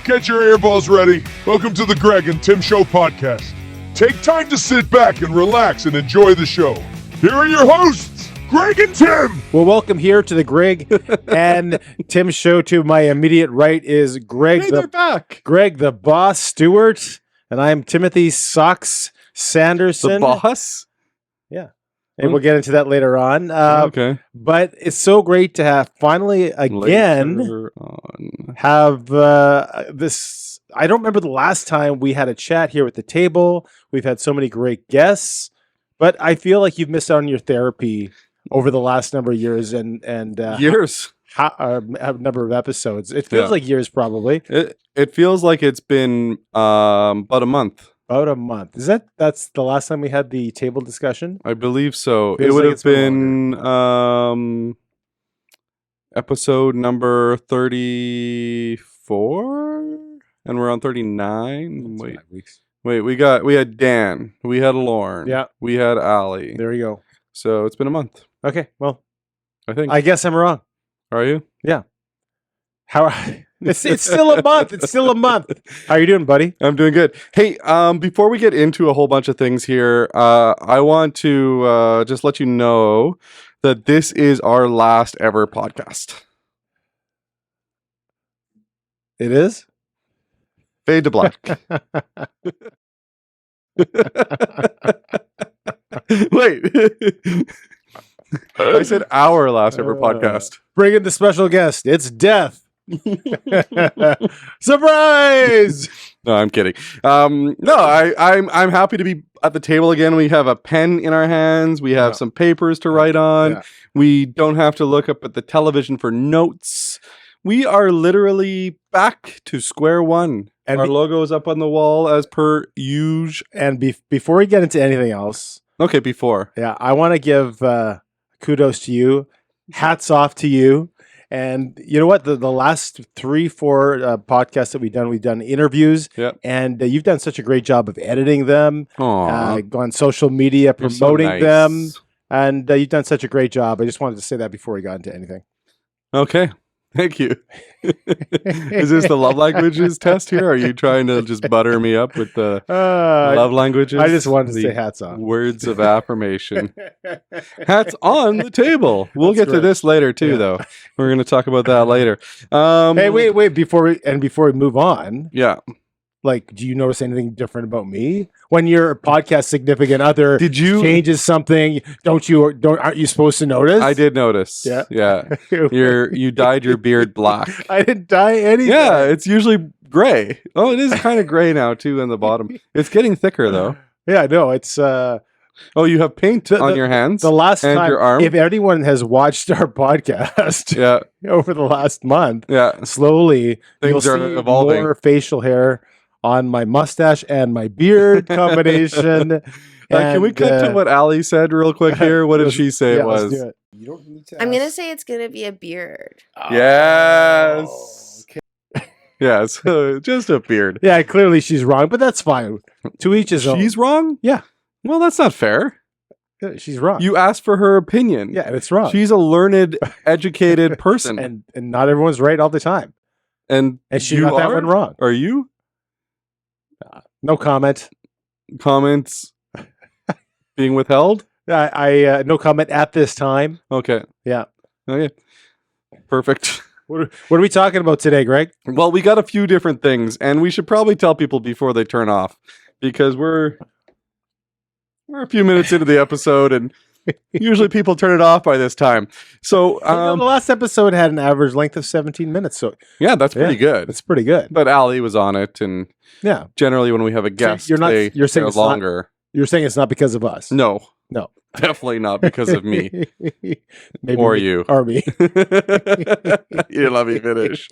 get your earballs ready. Welcome to the Greg and Tim Show podcast. Take time to sit back and relax and enjoy the show. Here are your hosts, Greg and Tim. Well, welcome here to the Greg and Tim show. To my immediate right is Greg, they're back. Greg the Boss Stewart, and I'm Timothy Socks Sanderson. The boss? Yeah. And we'll get into that later on. Okay. But it's so great to have finally again have this. I don't remember the last time we had a chat here at the table. We've had so many great guests, but I feel like you've missed out on your therapy over the last number of years and years. A number of episodes. It feels like years, probably. It feels like it's been about a month. About a month. That's the last time we had the table discussion? I believe so. Feels it would like have been episode number 34, and we're on 39. Wait, we had Dan, we had Lauren, we had Aly. There you go. So it's been a month. Okay, well, I guess I'm wrong. Are you? Yeah. It's still a month. It's still a month. How are you doing, buddy? I'm doing good. Hey, before we get into a whole bunch of things here, I want to just let you know that this is our last ever podcast. It is? Fade to black. Wait. I said our last ever podcast. Bring in the special guest. It's Death. Surprise! No, I'm kidding. No, I'm happy to be at the table again. We have a pen in our hands. We have some papers to write on. Yeah. We don't have to look up at the television for notes. We are literally back to square one. And our logo is up on the wall as per usual. And before we get into anything else, okay, before I want to give kudos to you. Hats off to you. And you know what? The last 3-4 podcasts that we've done interviews, and you've done such a great job of editing them, on social media, promoting them, and you've done such a great job. I just wanted to say that before we got into anything. Okay. Thank you. Is this the love languages test here? Are you trying to just butter me up with the love languages? I just wanted to say hats off. Words of affirmation. Hats on the table. We'll get to this later too, though. We're going to talk about that later. Hey, wait! Before we move on, like, do you notice anything different about me when your podcast significant other changes something? Aren't you supposed to notice? I did notice. Yeah. You dyed your beard black. I didn't dye anything. Yeah, it's usually gray. Oh, it is kind of gray now too on the bottom. It's getting thicker though. Yeah, no, it's. Oh, you have paint on your hands. The last and time, your arm. if anyone has watched our podcast, over the last month, slowly things you'll are see evolving. More facial hair on my mustache and my beard combination. Can we cut to what Aly said real quick here? What did she say it was? You don't need to I'm going to say it's going to be a beard. Yes. Oh, okay. Yeah, so just a beard. Yeah, clearly she's wrong, but that's fine. To each his own. She's wrong? Yeah. Well, that's not fair. She's wrong. You asked for her opinion. Yeah, and it's wrong. She's a learned, educated person. and not everyone's right all the time. And she got that one wrong. Are you? No comment. Comments being withheld? I no comment at this time. Okay. Yeah. Okay. Perfect. What are we talking about today, Greg? Well, we got a few different things, and we should probably tell people before they turn off, because we're a few minutes into the episode, and usually people turn it off by this time. So the last episode had an average length of 17 minutes. So yeah, that's pretty good. It's pretty good. But Aly was on it, and generally when we have a guest, you're saying they're it's longer. You're saying it's not because of us? No. No. Definitely not because of me. Maybe or you. Or me. You didn't let me finish.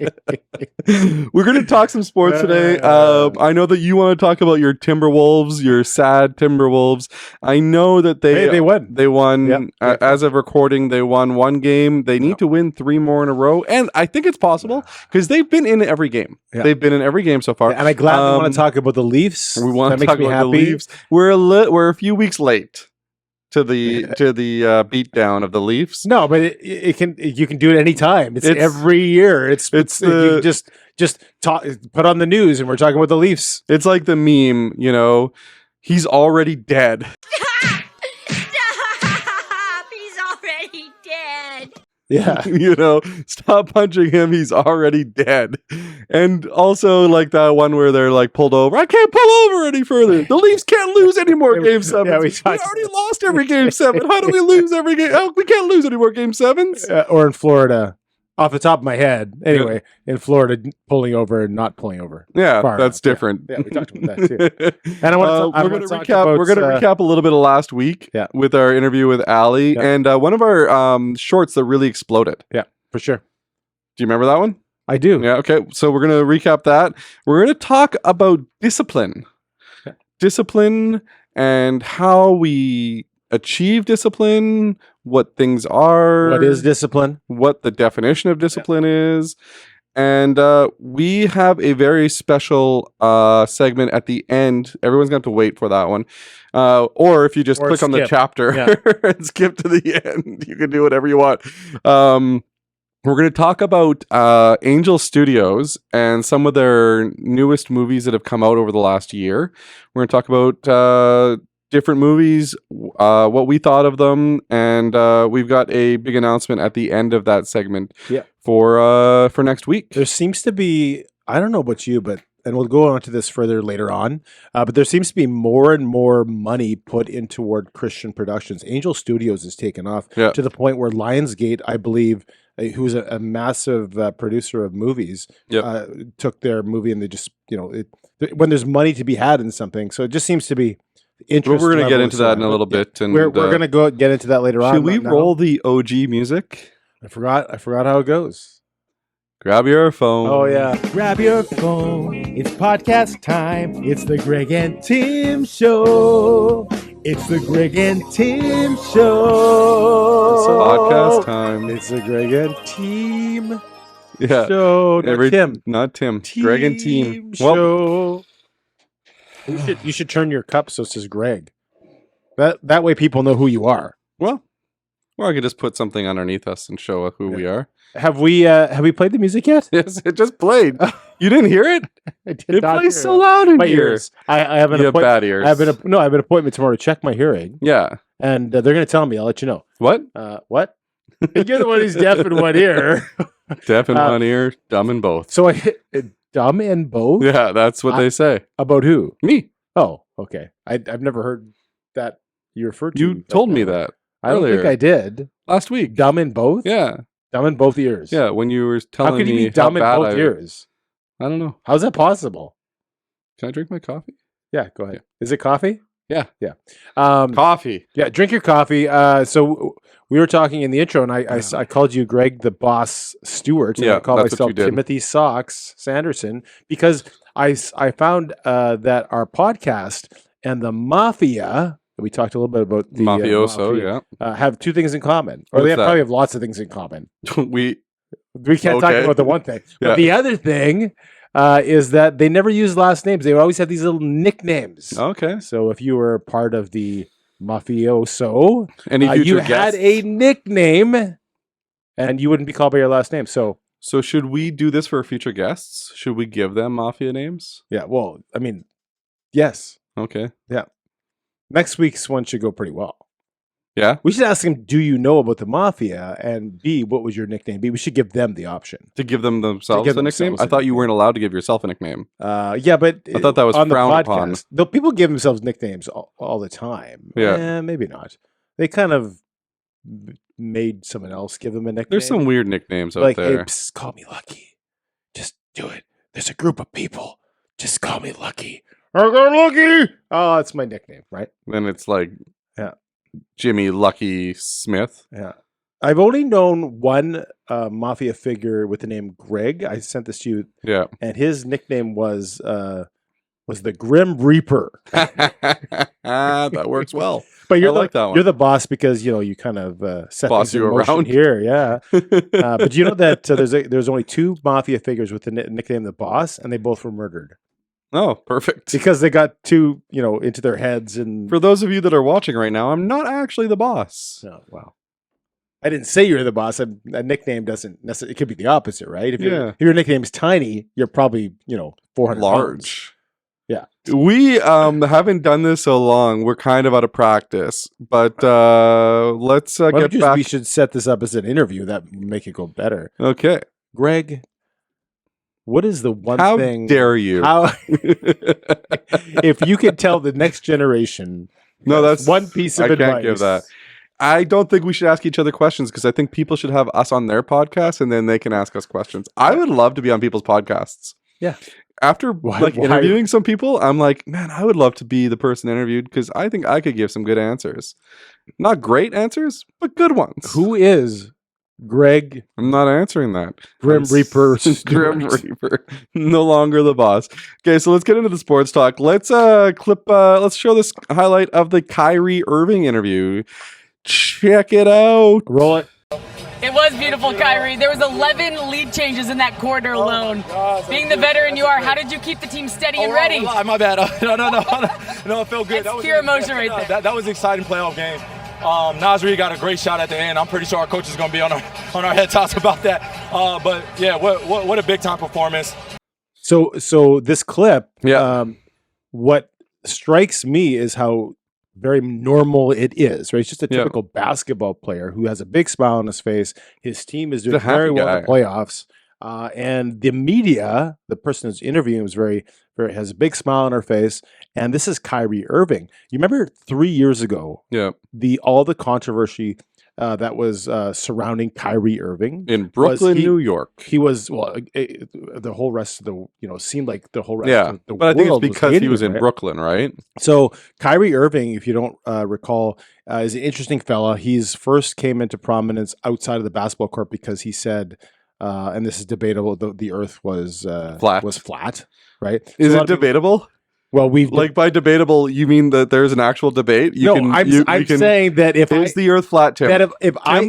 We're going to talk some sports today. I know that you want to talk about your Timberwolves, your sad Timberwolves. I know that they won. They won. Yep. As of recording, they won one game. They need to win 3 more in a row. And I think it's possible because they've been in every game. Yeah. They've been in every game so far. And I'm glad we want to talk about the Leafs. We want to talk about the Leafs. We're a few weeks late to the beatdown of the Leafs. No, but you can do it anytime. It's every year. just put on the news and we're talking about the Leafs. It's like the meme, you know, he's already dead. Stop! He's already dead. Yeah. You know, stop punching him. He's already dead. And also like that one where they're like pulled over. I can't pull over any further. The Leafs can't lose any more game sevens. Yeah, we already lost every game seven. How do we lose every game? Oh, we can't lose any more game sevens. Or in Florida, off the top of my head. Anyway, in Florida, pulling over and not pulling over. Yeah, Far that's enough. different. Yeah, we talked about that too. And I want to we're going to recap. We're going to recap a little bit of last week with our interview with Aly and one of our shorts that really exploded. Yeah, for sure. Do you remember that one? I do. Yeah. Okay. So we're going to recap that. We're going to talk about discipline, discipline, and how we achieve discipline. What things are. What is discipline? What the definition of discipline is. And we have a very special segment at the end. Everyone's going to have to wait for that one. Or if you just click on the chapter and skip to the end, you can do whatever you want. We're going to talk about Angel Studios and some of their newest movies that have come out over the last year. We're going to talk about different movies, what we thought of them, and we've got a big announcement at the end of that segment for next week. There seems to be, I don't know about you, and we'll go on to this further later on, but there seems to be more and more money put in toward Christian productions. Angel Studios has taken off to the point where Lionsgate, I believe, who's a massive producer of movies, took their movie and they just, when there's money to be had in something. So it just seems to be interest. We're going to get into that in a little bit. And we're going to get into that later on. Should we roll the OG music? I forgot how it goes. Grab your phone. Oh, yeah. Grab your phone. It's podcast time. It's the Greg and Tim Show. It's the Greg and Tim Show. It's podcast time. It's the Greg and Team Show. Tim. Not Tim. Greg and Team Show. You should turn your cup so it says Greg. That way people know who you are. Well, or I could just put something underneath us and show who we are. Have we played the music yet? Yes, it just played. You didn't hear it? I did it not plays hear so it. loud in my here. ears. I have an appointment. Bad ears. I have an appointment tomorrow to check my hearing. Yeah. And they're going to tell me. I'll let you know. What? What? You're the one who's deaf in one ear. Deaf in one ear, dumb in both. So dumb in both? Yeah, that's what they say. About who? Me. Oh, okay. I've never heard that you referred to. You told me that. I don't think I did. Last week. Dumb in both? Yeah. Dumb in both ears. Yeah, when you were telling me how could you be dumb in both ears? I don't know. How's that possible? Can I drink my coffee? Yeah, go ahead. Is it coffee? Yeah. Yeah. Coffee. Yeah, drink your coffee. So we were talking in the intro, and I called you Greg the Boss Stewart. And I called myself Timothy Socks Sanderson because I found that our podcast and the Mafia, we talked a little bit about the Mafioso, have two things in common. Or What's probably have lots of things in common. we can't talk about the one thing. But the other thing is that they never use last names. They always have these little nicknames. Okay. So if you were part of the Mafioso, any future you guests? had a nickname and you wouldn't be called by your last name. So should we do this for future guests? Should we give them Mafia names? Yeah, well, I mean, yes. Okay. Yeah. Next week's one should go pretty well. Yeah. We should ask them, do you know about the Mafia? And B, what was your nickname? B, we should give them the option. To give them themselves a nickname? I thought you weren't allowed to give yourself a nickname. Yeah, but I thought that was on frowned the upon. podcast, though people give themselves nicknames all the time. Yeah. Maybe not. They kind of made someone else give them a nickname. There's some weird nicknames out like, there. hey, psst, call me Lucky. Just do it. There's a group of people. Just call me Lucky. I got Lucky. Oh, that's my nickname, right? Then it's like Jimmy Lucky Smith. Yeah. I've only known one Mafia figure with the name Greg. I sent this to you. Yeah. And his nickname was the Grim Reaper. That works well. But you're like that one. You're the boss because you kind of set Boss things in you motion around here. Yeah. But you know that there's only two Mafia figures with the nickname the Boss, and they both were murdered. Oh, perfect. Because they got too, into their heads. And for those of you that are watching right now, I'm not actually the boss. Oh, wow. I didn't say you're the boss. A nickname doesn't necessarily. It could be the opposite, right? If Yeah. your nickname is Tiny, you're probably 400 pounds. Large. Yeah. We haven't done this so long. We're kind of out of practice, but let's Why get don't back. we should set this up as an interview that would make it go better. Okay. Greg, what is the one How thing? dare you? How if you could tell the next generation? No, that's one piece of I advice. can't give that. I don't think we should ask each other questions because I think people should have us on their podcast and then they can ask us questions. I would love to be on people's podcasts. Yeah. After Why- interviewing some people, I'm like, man, I would love to be the person interviewed because I think I could give some good answers. Not great answers, but good ones. Who is Greg I'm not answering that. Grim Reaper? Grim Stewart? Reaper, no longer the boss. Okay, so let's get into the sports talk. Let's let's show this highlight of the Kyrie Irving interview. Check it out. Roll it. It was beautiful, Kyrie. There was 11 lead changes in that quarter alone. Being the veteran you are, how did you keep the team steady and ready? My bad. No, it felt good. That's pure emotion right there. That was an exciting playoff game. Nasri got a great shot at the end. I'm pretty sure our coach is going to be on our head tops about that. But yeah, what a big time performance. So this clip, Yeah. what strikes me is how very normal it is, right? It's just a Yeah. typical basketball player who has a big smile on his face. His team is He's doing a happy very well in guy. the playoffs. And the media, the person who's interviewing was very, has a big smile on her face. And this is Kyrie Irving. You remember 3 years ago, Yeah. all the controversy that was surrounding Kyrie Irving. In Brooklyn, he- New York. He was the whole rest of the seemed like the whole rest Yeah. of the But I think it's world because he hating was him, in right? Brooklyn, right? So Kyrie Irving, if you don't recall, is an interesting fella. He's first came into prominence outside of the basketball court because he said, and this is debatable, the Earth was flat, right? Is So a it lot of people- debatable? Well, we've Like by debatable, you mean that there's an actual debate? I'm saying that if is the Earth flat, Tim? if I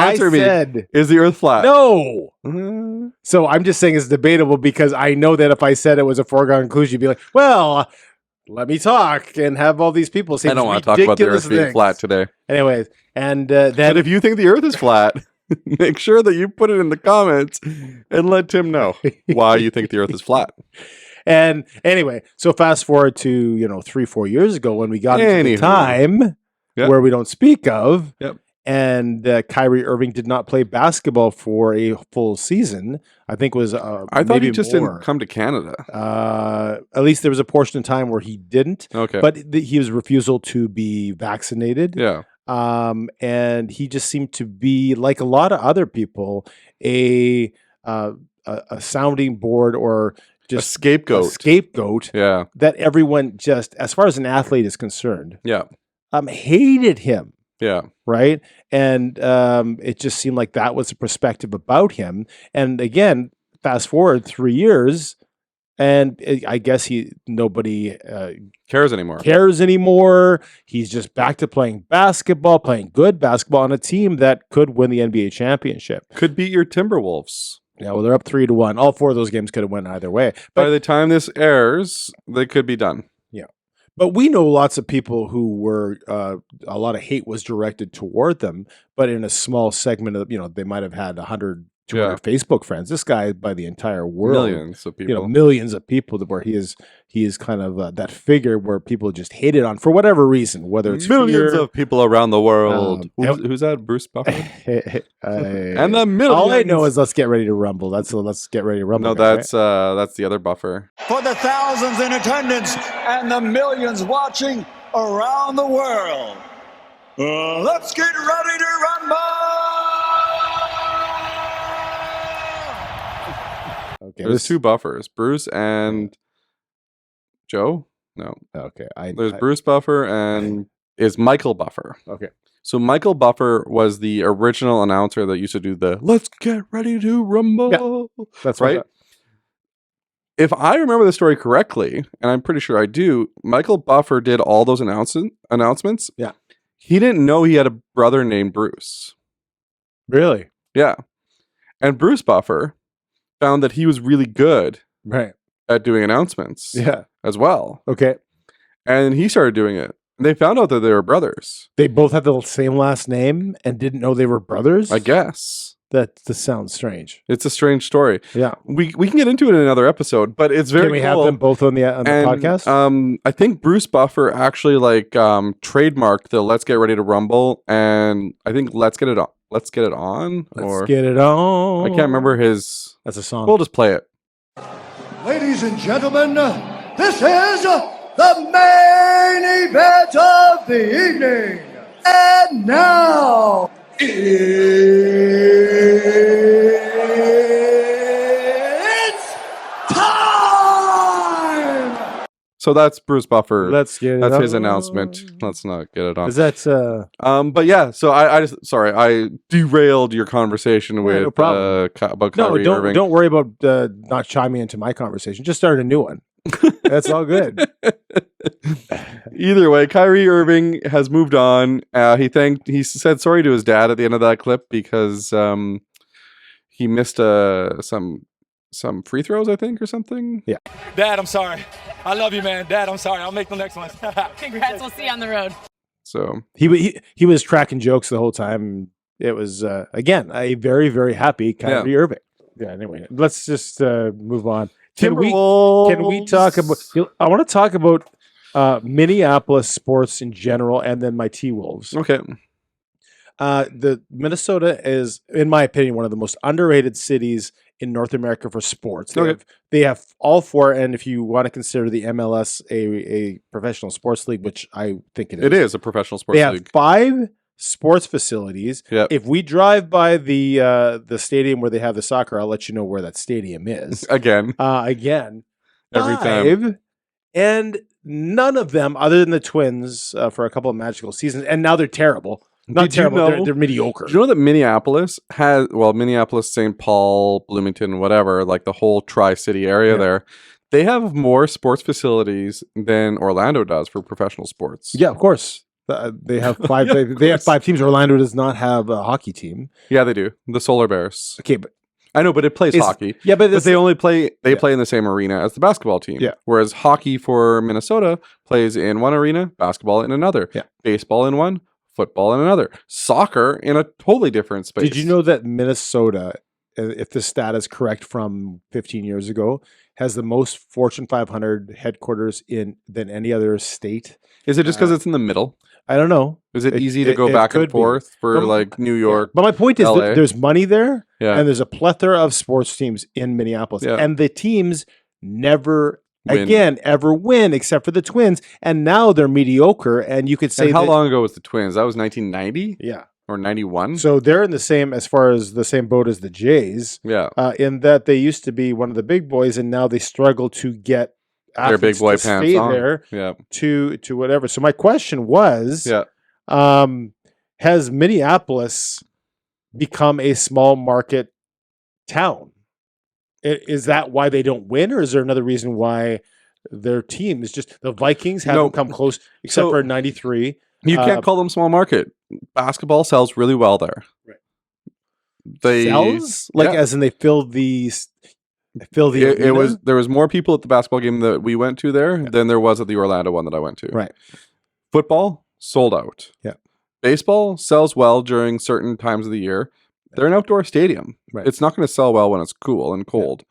answer me. said Is the Earth flat? no. Uh, So I'm just saying it's debatable because I know that if I said it was a foregone conclusion, you'd be like, well, let me talk and have all these people say I don't want to talk about the Earth being flat today. Anyways, and But then if you think the Earth is flat, make sure that you put it in the comments and let Tim know why you think the Earth is flat. and anyway, so fast forward to 3-4 years ago when we got into the Anywho. time Yep. where we don't speak of. Yep. And Kyrie Irving did not play basketball for a full season. I think it was I thought maybe he just more. didn't come to Canada. At least there was a portion of time where he didn't. Okay. But he was refusal to be vaccinated. yeah. And he just seemed to be, like a lot of other people, a sounding board or A just scapegoat. a scapegoat Yeah. that everyone just, as far as an athlete is concerned, Yeah. hated him. Yeah. Right. And it just seemed like that was the perspective about him. And again, fast forward 3 years, and I guess nobody Cares anymore. cares anymore. He's just back to playing basketball, playing good basketball on a team that could win the NBA championship. Could beat your Timberwolves. Yeah, well, they're up 3-1. All four of those games could have went either way. By But the time this airs, they could be done. but we know lots of people who were a lot of hate was directed toward them, but in a small segment of they might have had 100, 200 Facebook friends. This guy, by the entire world, Millions of people. millions of people, where he is kind of that figure where people just hated on for whatever reason, whether it's Millions fear, of people around the world. and- Who's that? Bruce Buffer? and And the millions. all I know is let's get ready to rumble. Let's get ready to rumble. No, guys, that's the other Buffer. For the thousands in attendance and the millions watching around the world, let's get ready to rumble! right? Okay, There's two Buffers, Bruce and Joe. No, Okay, there's Bruce Buffer and is Michael Buffer. Okay, So Michael Buffer was the original announcer that used to do the "Let's get ready to rumble." that's Right? If I remember the story correctly, and I'm pretty sure I do, Michael Buffer did all those announcements. Yeah. He didn't know he had a brother named Bruce. Really, Yeah. And Bruce Buffer found that he was really good right? at doing announcements Yeah. as well. Okay. And he started doing it. They found out that they were brothers. They both had the same last name and didn't know they were brothers? I guess. That sounds strange. It's a strange story. Yeah. We can get into it in another episode, but it's very Can we cool. have them both on the podcast? I think Bruce Buffer actually trademarked the "Let's Get Ready to Rumble," and I think "Let's Get It On." Let's get it on. Let's get it on. I can't remember his. That's a song. We'll just play it. Ladies and gentlemen, this is the main event of the evening. And now, it's time! So that's Bruce Buffer. Let's get it That's on. his announcement. Let's not get it on. Is that... But yeah, so I just... Sorry, I derailed your conversation with no problem. about Kyrie Irving. Don't worry about not chiming into my conversation. Just start a new one. That's all good. Either way, Kyrie Irving has moved on. He said sorry to his dad at the end of that clip because he missed some free throws, I think, or something. Yeah. Dad, I'm sorry. I love you, man. Dad, I'm sorry. I'll make the next one. Congrats. We'll see you on the road. So he was cracking jokes the whole time. It was again a very, very happy Kyrie Irving. Yeah. Anyway, let's just move on. Can we talk about? I want to talk about Minneapolis sports in general, and then my T-Wolves. Okay. The Minnesota is, in my opinion, one of the most underrated cities in North America for sports. They have all four, and if you want to consider the MLS a professional sports league, which I think it is. It is a professional sports league. They have 5 sports facilities. Yep. If we drive by the stadium where they have the soccer, I'll let you know where that stadium is. Again. Every 5 time. And none of them, other than the Twins, for a couple of magical seasons, and now they're terrible. Not terrible. They're mediocre. Do you know that Minneapolis has, Minneapolis, St. Paul, Bloomington, whatever, like the whole Tri-City area there, they have more sports facilities than Orlando does for professional sports. Yeah, of course. They have 5. They have 5 teams. Orlando does not have a hockey team. Yeah, they do. The Solar Bears. Okay, but I know, but it plays hockey. Yeah, but they only play. They play in the same arena as the basketball team. Yeah. Whereas hockey for Minnesota plays in one arena, basketball in another. Yeah. Baseball in one, football in another, soccer in a totally different space. Did you know that Minnesota, if the stat is correct from 15 years ago, has the most Fortune 500 headquarters than any other state? Is it just because it's in the middle? I don't know. Is it easy to go back and forth for like New York? But my point is LA? that there's money there, Yeah. and there's a plethora of sports teams in Minneapolis, Yeah. and the teams never Win. ever win except for the Twins, and now they're mediocre. And you could say And how long ago was the Twins? That was 1990? Yeah. Or 91? So they're in the same, as far as the same boat as the Jays. Yeah. In that they used to be one of the big boys, and now they struggle to get Their big athletes boy to pants stay on. there Yeah. to whatever. So my question was, Yeah. has Minneapolis become a small market town? Is that why they don't win, or is there another reason why their team is just the Vikings haven't come close except for '93? You can't call them small market. Basketball sells really well there. Right. They Sells? Like as in they fill the it was arena? there was more people at the basketball game that we went to there than there was at the Orlando one that I went to. Right. Football sold out. Yeah. Baseball sells well during certain times of the year. They're an outdoor stadium. Right. It's not going to sell well when it's cool and cold.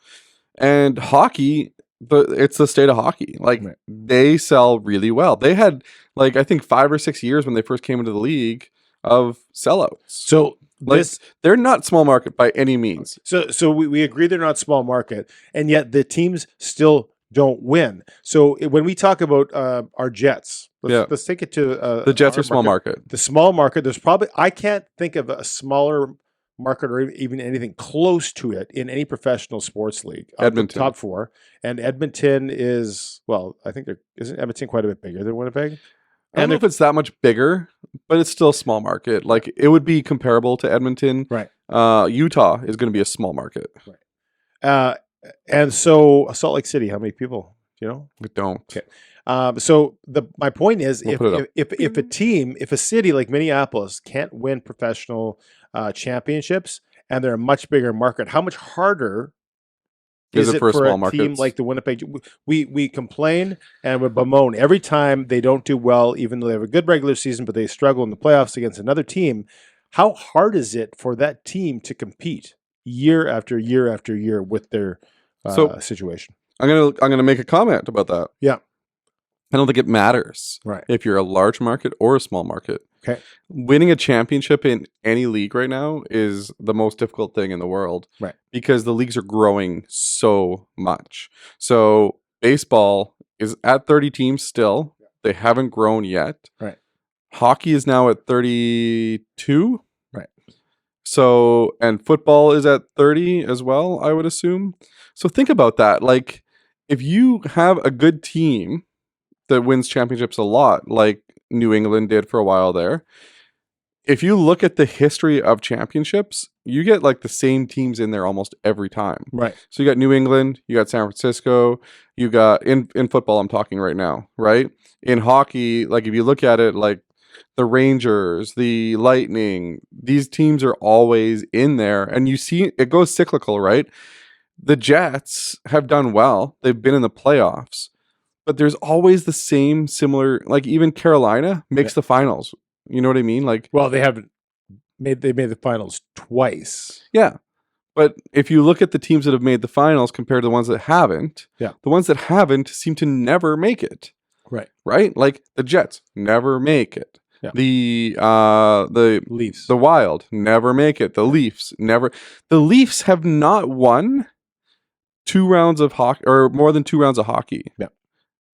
And hockey, it's the state of hockey. Like they sell really well. They had like I think 5 or 6 years when they first came into the league of sellouts. So like they're not small market by any means. So we agree they're not small market, and yet the teams still don't win. So when we talk about our Jets, let's take it to the Jets are small market. The small market, there's probably I can't think of a smaller market or even anything close to it in any professional sports league. Edmonton. Top 4, and Edmonton is I think isn't Edmonton quite a bit bigger than Winnipeg? I don't know if it's that much bigger, but it's still a small market. Like it would be comparable to Edmonton. Right. Utah is going to be a small market. Right. And so Salt Lake City, how many people? Do you know? We don't. Okay. So my point is, We'll if a city like Minneapolis can't win professional championships, and they're a much bigger market, how much harder is it for a small team markets? like the Winnipeg? We complain and we bemoan every time they don't do well, even though they have a good regular season, but they struggle in the playoffs against another team. How hard is it for that team to compete year after year after year with their situation? I'm gonna make a comment about that. Yeah. I don't think it matters Right. if you're a large market or a small market. Okay. Winning a championship in any league right now is the most difficult thing in the world. Right. Because the leagues are growing so much. So baseball is at 30 teams still. They haven't grown yet. Right. Hockey is now at 32. Right. So, and football is at 30 as well, I would assume. So think about that. Like, if you have a good team that wins championships a lot, like New England did for a while there, if you look at the history of championships, you get like the same teams in there almost every time. Right. So you got New England, you got San Francisco, you got in football, I'm talking right now, right? In hockey, like if you look at it, like the Rangers, the Lightning, these teams are always in there, and you see it goes cyclical, right? The Jets have done well. They've been in the playoffs, but there's always the same similar, like even Carolina makes the finals. You know what I mean? Like, well, they made the finals twice. Yeah. But if you look at the teams that have made the finals compared to the ones that haven't, Yeah. the ones that haven't seem to never make it. Right. Right? Like the Jets never make it. Yeah. The Leafs. The Wild never make it. The Leafs never. The Leafs have not won 2 rounds of hockey or more than 2 rounds of hockey. Yeah.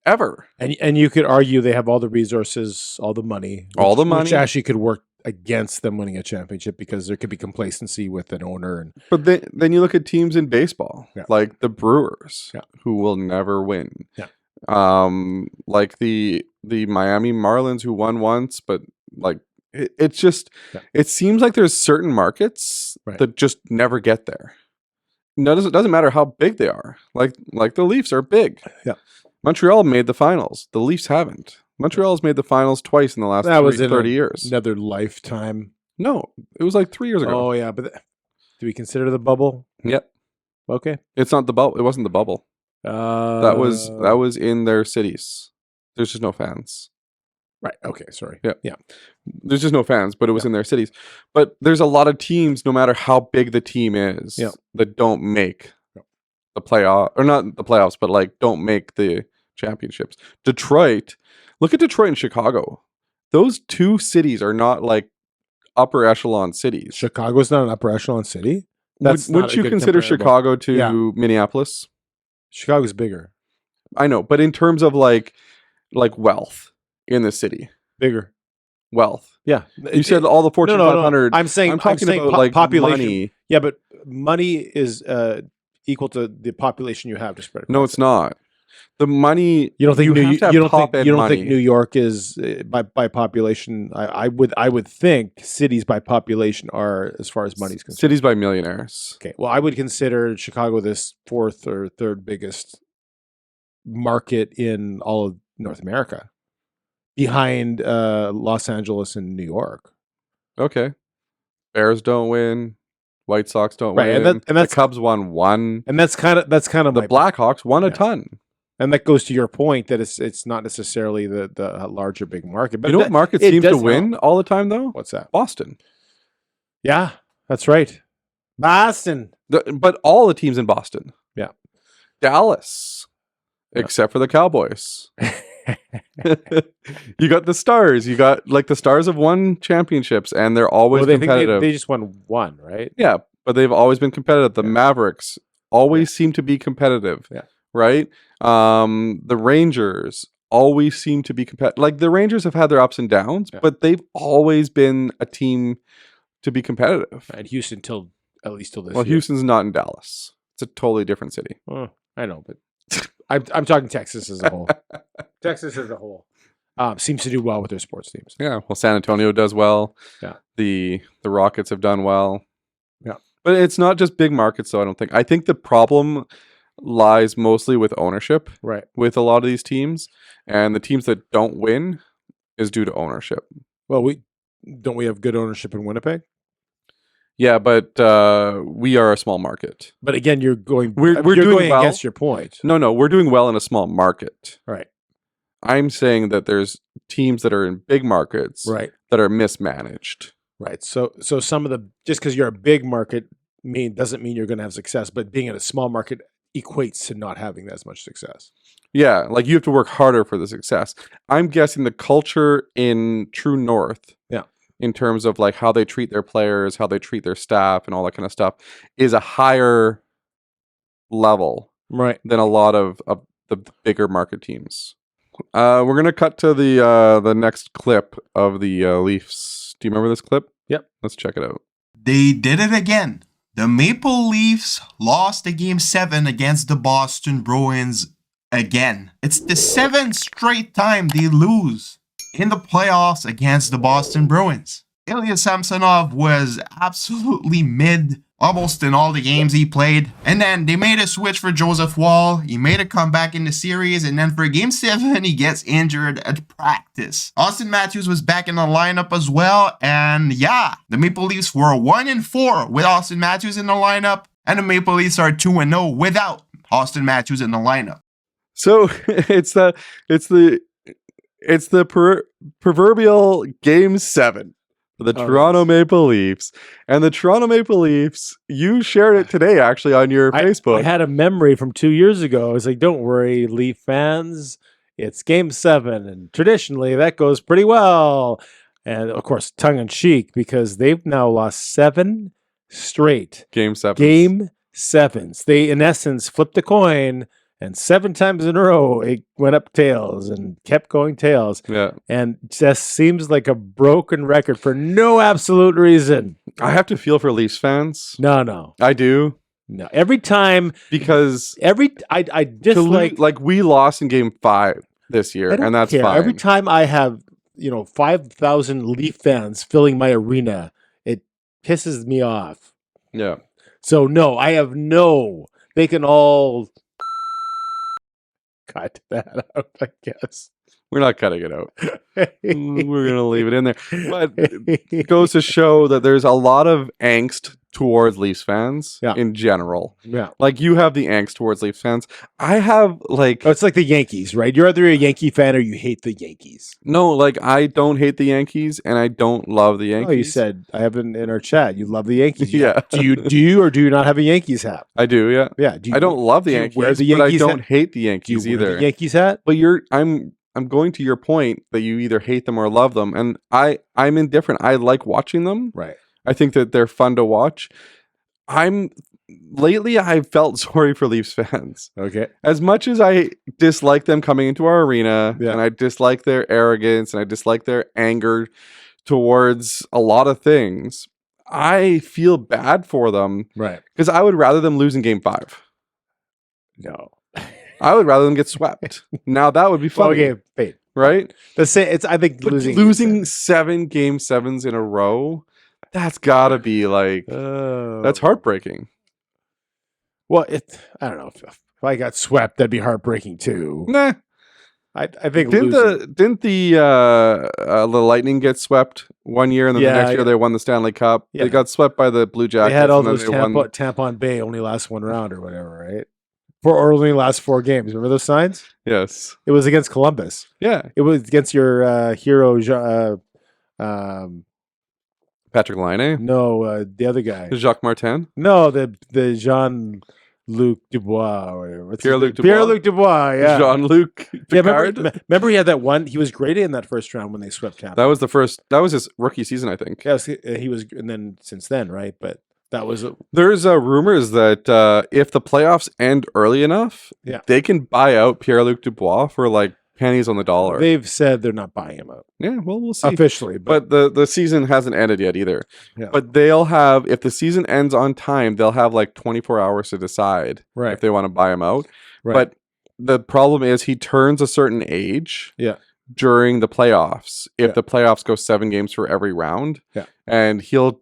Ever. And you could argue they have all the resources, all the money. Which actually could work against them winning a championship because there could be complacency with an owner. And But then you look at teams in baseball, Yeah. like the Brewers, Yeah. who will never win. Yeah. Like the Miami Marlins, who won once, but like it's just Yeah. it seems like there's certain markets Right. that just never get there. No, it doesn't matter how big they are. Like the Leafs are big. Yeah. Montreal made the finals. The Leafs haven't. Montreal's made the finals twice in the last that was in 30 years. another lifetime. No, it was like 3 years ago. Oh yeah, but do we consider the bubble? Yep. Okay. It's not the bubble. It wasn't the bubble. That was in their cities. There's just no fans. Right. Okay. Sorry. Yeah. Yeah. There's just no fans, but it was in their cities. But there's a lot of teams, no matter how big the team is, Yeah. that don't make the playoff, or not the playoffs, but like don't make the championships. Detroit, look at Detroit and Chicago. Those 2 cities are not like upper echelon cities. Chicago's not an upper echelon city. That's not Wouldn't a you good consider comparable. Chicago to Yeah. Minneapolis? Chicago's bigger. I know, but in terms of like wealth in the city, Bigger. wealth. Yeah. You said all the Fortune 500. I'm saying talking about like population. money. Yeah, but money is equal to the population you have to spread. No, it's not. The money You don't think have to have top-end you don't money. think New York is by population? I would think cities by population are as far as money's concerned. Cities by millionaires. Okay. Well, I would consider Chicago this 4th or 3rd biggest market in all of North America, behind Los Angeles and New York. Okay. Bears don't win. White Sox don't Right, win. and that's the Cubs won 1. And that's kind of The my Blackhawks won a Yeah. ton. And that goes to your point that it's not necessarily the larger big market. But You know what market it seems to does win help. all the time though? What's that? Boston. Yeah, that's right. Boston. But all the teams in Boston. Yeah. Dallas. Except for the Cowboys. You got the Stars. You got like the Stars have won championships and they're always Well, competitive. they just won one, right? Yeah, but they've always been competitive. The Mavericks always seem to be competitive. Yeah. Right? The Rangers always seem to be competitive. Like the Rangers have had their ups and downs, but they've always been a team to be competitive. And Houston at least till this Well, year. Houston's not in Dallas. It's a totally different city. Oh, I know, but I'm talking Texas as a whole. Texas as a whole seems to do well with their sports teams. Yeah, well, San Antonio does well. Yeah. The Rockets have done well. Yeah. But it's not just big markets, though, I don't think. I think the problem lies mostly with ownership. Right. With a lot of these teams. And the teams that don't win is due to ownership. Well, we have good ownership in Winnipeg. Yeah, but we are a small market. But again, you're going We're doing going well. against your point. No, we're doing well in a small market. Right. I'm saying that there's teams that are in big markets Right. that are mismanaged. Right. So some of the, just because you're a big market doesn't mean you're going to have success, but being in a small market equates to not having as much success. Yeah, like you have to work harder for the success. I'm guessing the culture in True North, in terms of like how they treat their players, how they treat their staff, and all that kind of stuff, is a higher level, right, than a lot of the bigger market teams. We're gonna cut to the next clip of the Leafs. Do you remember this clip? Yep. Let's check it out. They did it again. The Maple Leafs lost the Game 7 against the Boston Bruins again. It's the 7th straight time they lose in the playoffs against the Boston Bruins. Ilya Samsonov was absolutely mid almost in all the games he played. And then they made a switch for Joseph Wall. He made a comeback in the series. And then for Game 7, he gets injured at practice. Austin Matthews was back in the lineup as well. And yeah, the Maple Leafs were 1-4 with Austin Matthews in the lineup. And the Maple Leafs are 2-0 without Austin Matthews in the lineup. So it's the proverbial Game 7 for the Toronto Maple Leafs. And the Toronto Maple Leafs, you shared it today actually on your Facebook. I had a memory from 2 years ago. I was like, don't worry, Leaf fans, it's Game 7. And traditionally, that goes pretty well. And of course, tongue in cheek, because they've now lost 7 straight Game 7s. Game 7s. They, in essence, flipped a coin. And 7 times in a row, it went up tails and kept going tails. Yeah. And just seems like a broken record for no absolute reason. I have to feel for Leafs fans. No. I do. No. Every time. Because I dislike. Like we lost in Game 5 this year, and that's fine. Every time I have, 5,000 Leaf fans filling my arena, it pisses me off. Yeah. So, no, they can all cut that out, I guess. We're not cutting it out. We're going to leave it in there. But it goes to show that there's a lot of angst towards Leafs fans in general. Yeah. Like you have the angst towards Leafs fans. I have like... Oh, it's like the Yankees, right? You're either a Yankee fan or you hate the Yankees. No, like I don't hate the Yankees and I don't love the Yankees. Oh, you said, I have in our chat, you love the Yankees. Yeah. Do you or do you not have a Yankees hat? I do, yeah. Yeah. I don't love the Yankees, wear the but I Yankees don't hat? hate the Yankees Do you wear either. the Yankees hat? But I'm going to your point that you either hate them or love them, and I'm indifferent. I like watching them. Right. I think that they're fun to watch. Lately I've felt sorry for Leafs fans. Okay. As much as I dislike them coming into our arena, and I dislike their arrogance, and I dislike their anger towards a lot of things, I feel bad for them. Right. Because I would rather them lose in Game 5. No. I would rather them get swept. Now that would be funny. Okay, wait. Right? I think But losing 7 Game 7s in a row, that's gotta be like that's heartbreaking. Well, I don't know. If I got swept, that'd be heartbreaking too. Nah. I think didn't the Lightning get swept one year, and then the next year they won the Stanley Cup? Yeah. They got swept by the Blue Jackets. They had all and then those they won- Tampon Bay only last one round or whatever, right? Or only last 4 games. Remember those signs? Yes. It was against Columbus. Yeah. It was against your hero, Patrick Laine? No, the other guy. Jacques Martin? No, the Jean-Luc Dubois or whatever. What's his Pierre-Luc name? Dubois? Pierre-Luc Dubois, yeah. Jean-Luc Picard? Remember he had that one, he was great in that first round when they swept Tampa. That was his rookie season, I think. Yes, he was, and then since then, right? But that was There's rumors that if the playoffs end early enough, they can buy out Pierre-Luc Dubois for like pennies on the dollar. They've said they're not buying him out. Yeah, well, we'll see. Officially. But the season hasn't ended yet either. Yeah. But they'll have, if the season ends on time, they'll have like 24 hours to decide if they want to buy him out. Right. But the problem is he turns a certain age during the playoffs. If the playoffs go 7 games for every round. Yeah. And he'll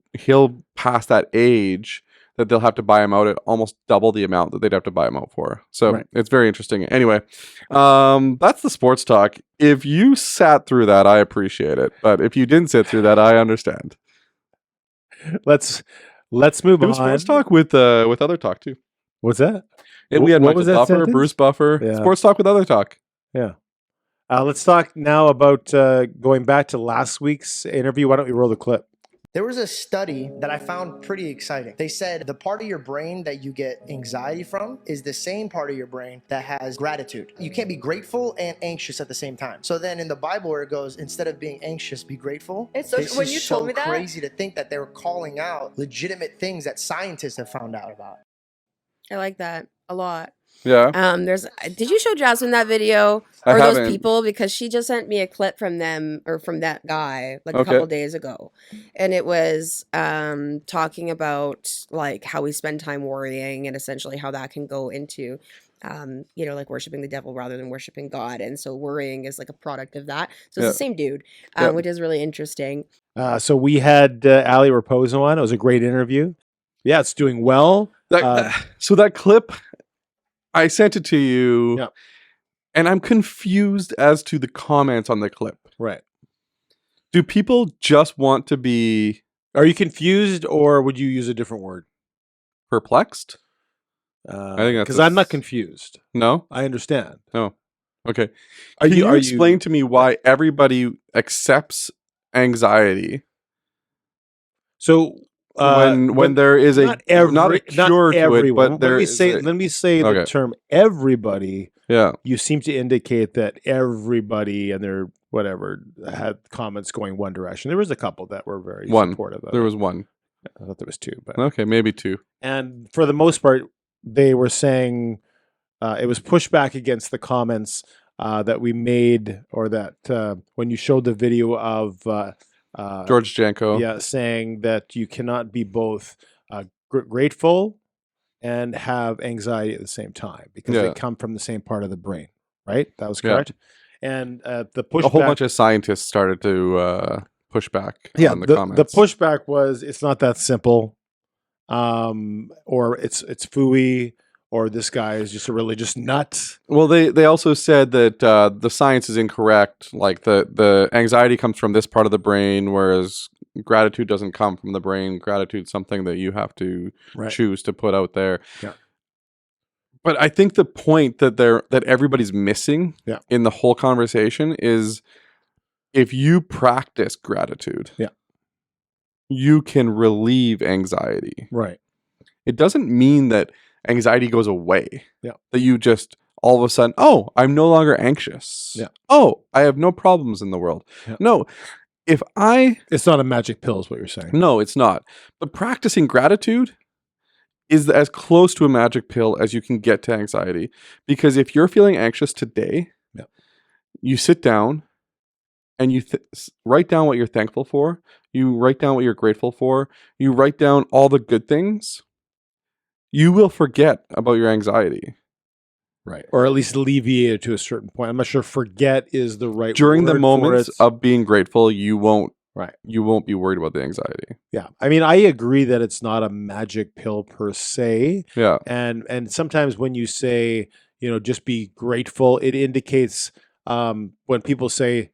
pass that age that they'll have to buy him out at almost double the amount that they'd have to buy him out for. So it's very interesting. Anyway, that's the sports talk. If you sat through that, I appreciate it. But if you didn't sit through that, I understand. Let's Let's move It on. was sports talk with other talk too. What's that? We had What Michael was that Buffer, sentence? Bruce Buffer. Yeah. Sports talk with other talk. Yeah. Let's talk now about going back to last week's interview. Why don't we roll the clip? There was a study that I found pretty exciting. They said the part of your brain that you get anxiety from is the same part of your brain that has gratitude. You can't be grateful and anxious at the same time. So then in the Bible where it goes, instead of being anxious, be grateful. It's so, when you told me that, crazy to think that they were calling out legitimate things that scientists have found out about. I like that a lot. Yeah. Did you show Jasmine that video I or those haven't. people? Because she just sent me a clip from them or from that guy like a Okay. couple days ago, and it was talking about like how we spend time worrying and essentially how that can go into like worshiping the devil rather than worshiping God, and so worrying is like a product of that. So it's the same dude, which is really interesting. So we had Aly Raposo on. It was a great interview. Yeah, it's doing well. So that clip, I sent it to you, and I'm confused as to the comments on the clip. Right. Do people just want to be... Are you confused, or would you use a different word? Perplexed? I think that's... Because I'm not confused. No? I understand. No. Okay. Are Can you explain to me why everybody accepts anxiety? So... when there is not a cure to it, but there is let me say the term everybody. Yeah, you seem to indicate that everybody and their whatever had comments going one direction. There was a couple that were very supportive of there it. was one. I thought there was two, but okay, maybe two. And for the most part, they were saying it was pushback against the comments that we made, or that when you showed the video of George Janko, saying that you cannot be both grateful and have anxiety at the same time because they come from the same part of the brain, right? That was correct. And the pushback, a whole bunch of scientists started to push back on the comments. The pushback was it's not that simple, or it's phooey, or this guy is just a religious nut. Well, they also said that the science is incorrect. Like the anxiety comes from this part of the brain, whereas gratitude doesn't come from the brain. Gratitude's something that you have to choose to put out there. Yeah. But I think the point that everybody's missing in the whole conversation is if you practice gratitude, you can relieve anxiety. Right. It doesn't mean that anxiety goes away. Yeah. That you just all of a sudden, oh, I'm no longer anxious. Yeah. Oh, I have no problems in the world. Yeah. No. It's not a magic pill is what you're saying. No, it's not. But practicing gratitude is as close to a magic pill as you can get to anxiety. Because if you're feeling anxious today, you sit down and you write down what you're thankful for. You write down what you're grateful for. You write down all the good things. You will forget about your anxiety. Right. Or at least alleviate it to a certain point. I'm not sure forget is the right During word the moments of being grateful, you won't be worried about the anxiety. Yeah. I mean, I agree that it's not a magic pill per se. Yeah. And sometimes when you say, just be grateful, it indicates when people say,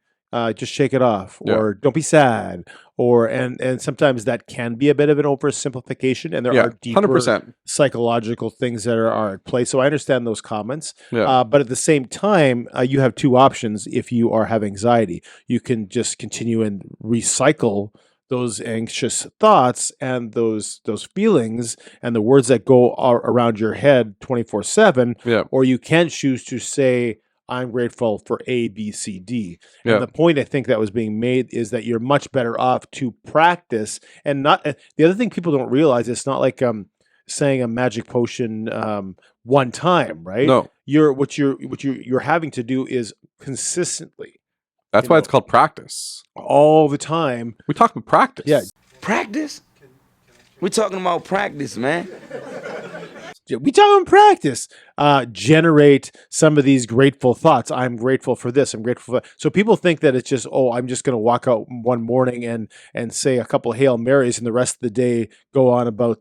just shake it off, or don't be sad, and sometimes that can be a bit of an oversimplification, and there are deeper 100%. psychological things that are at play. So I understand those comments, Yeah. but at the same time, you have two options. If you have anxiety, you can just continue and recycle those anxious thoughts and those feelings and the words that go around your head 24/7, or you can choose to say, I'm grateful for A, B, C, D. And the point I think that was being made is that you're much better off to practice and not. The other thing people don't realize, it's not like saying a magic potion one time, right? No. What you're having to do is consistently. That's why it's called practice. All the time. We talk about practice. Yeah. Practice? We're talking about practice, man. We talk about practice. Generate some of these grateful thoughts. I'm grateful for this. I'm grateful for that. So people think that it's just, I'm just going to walk out one morning and say a couple of Hail Marys and the rest of the day go on about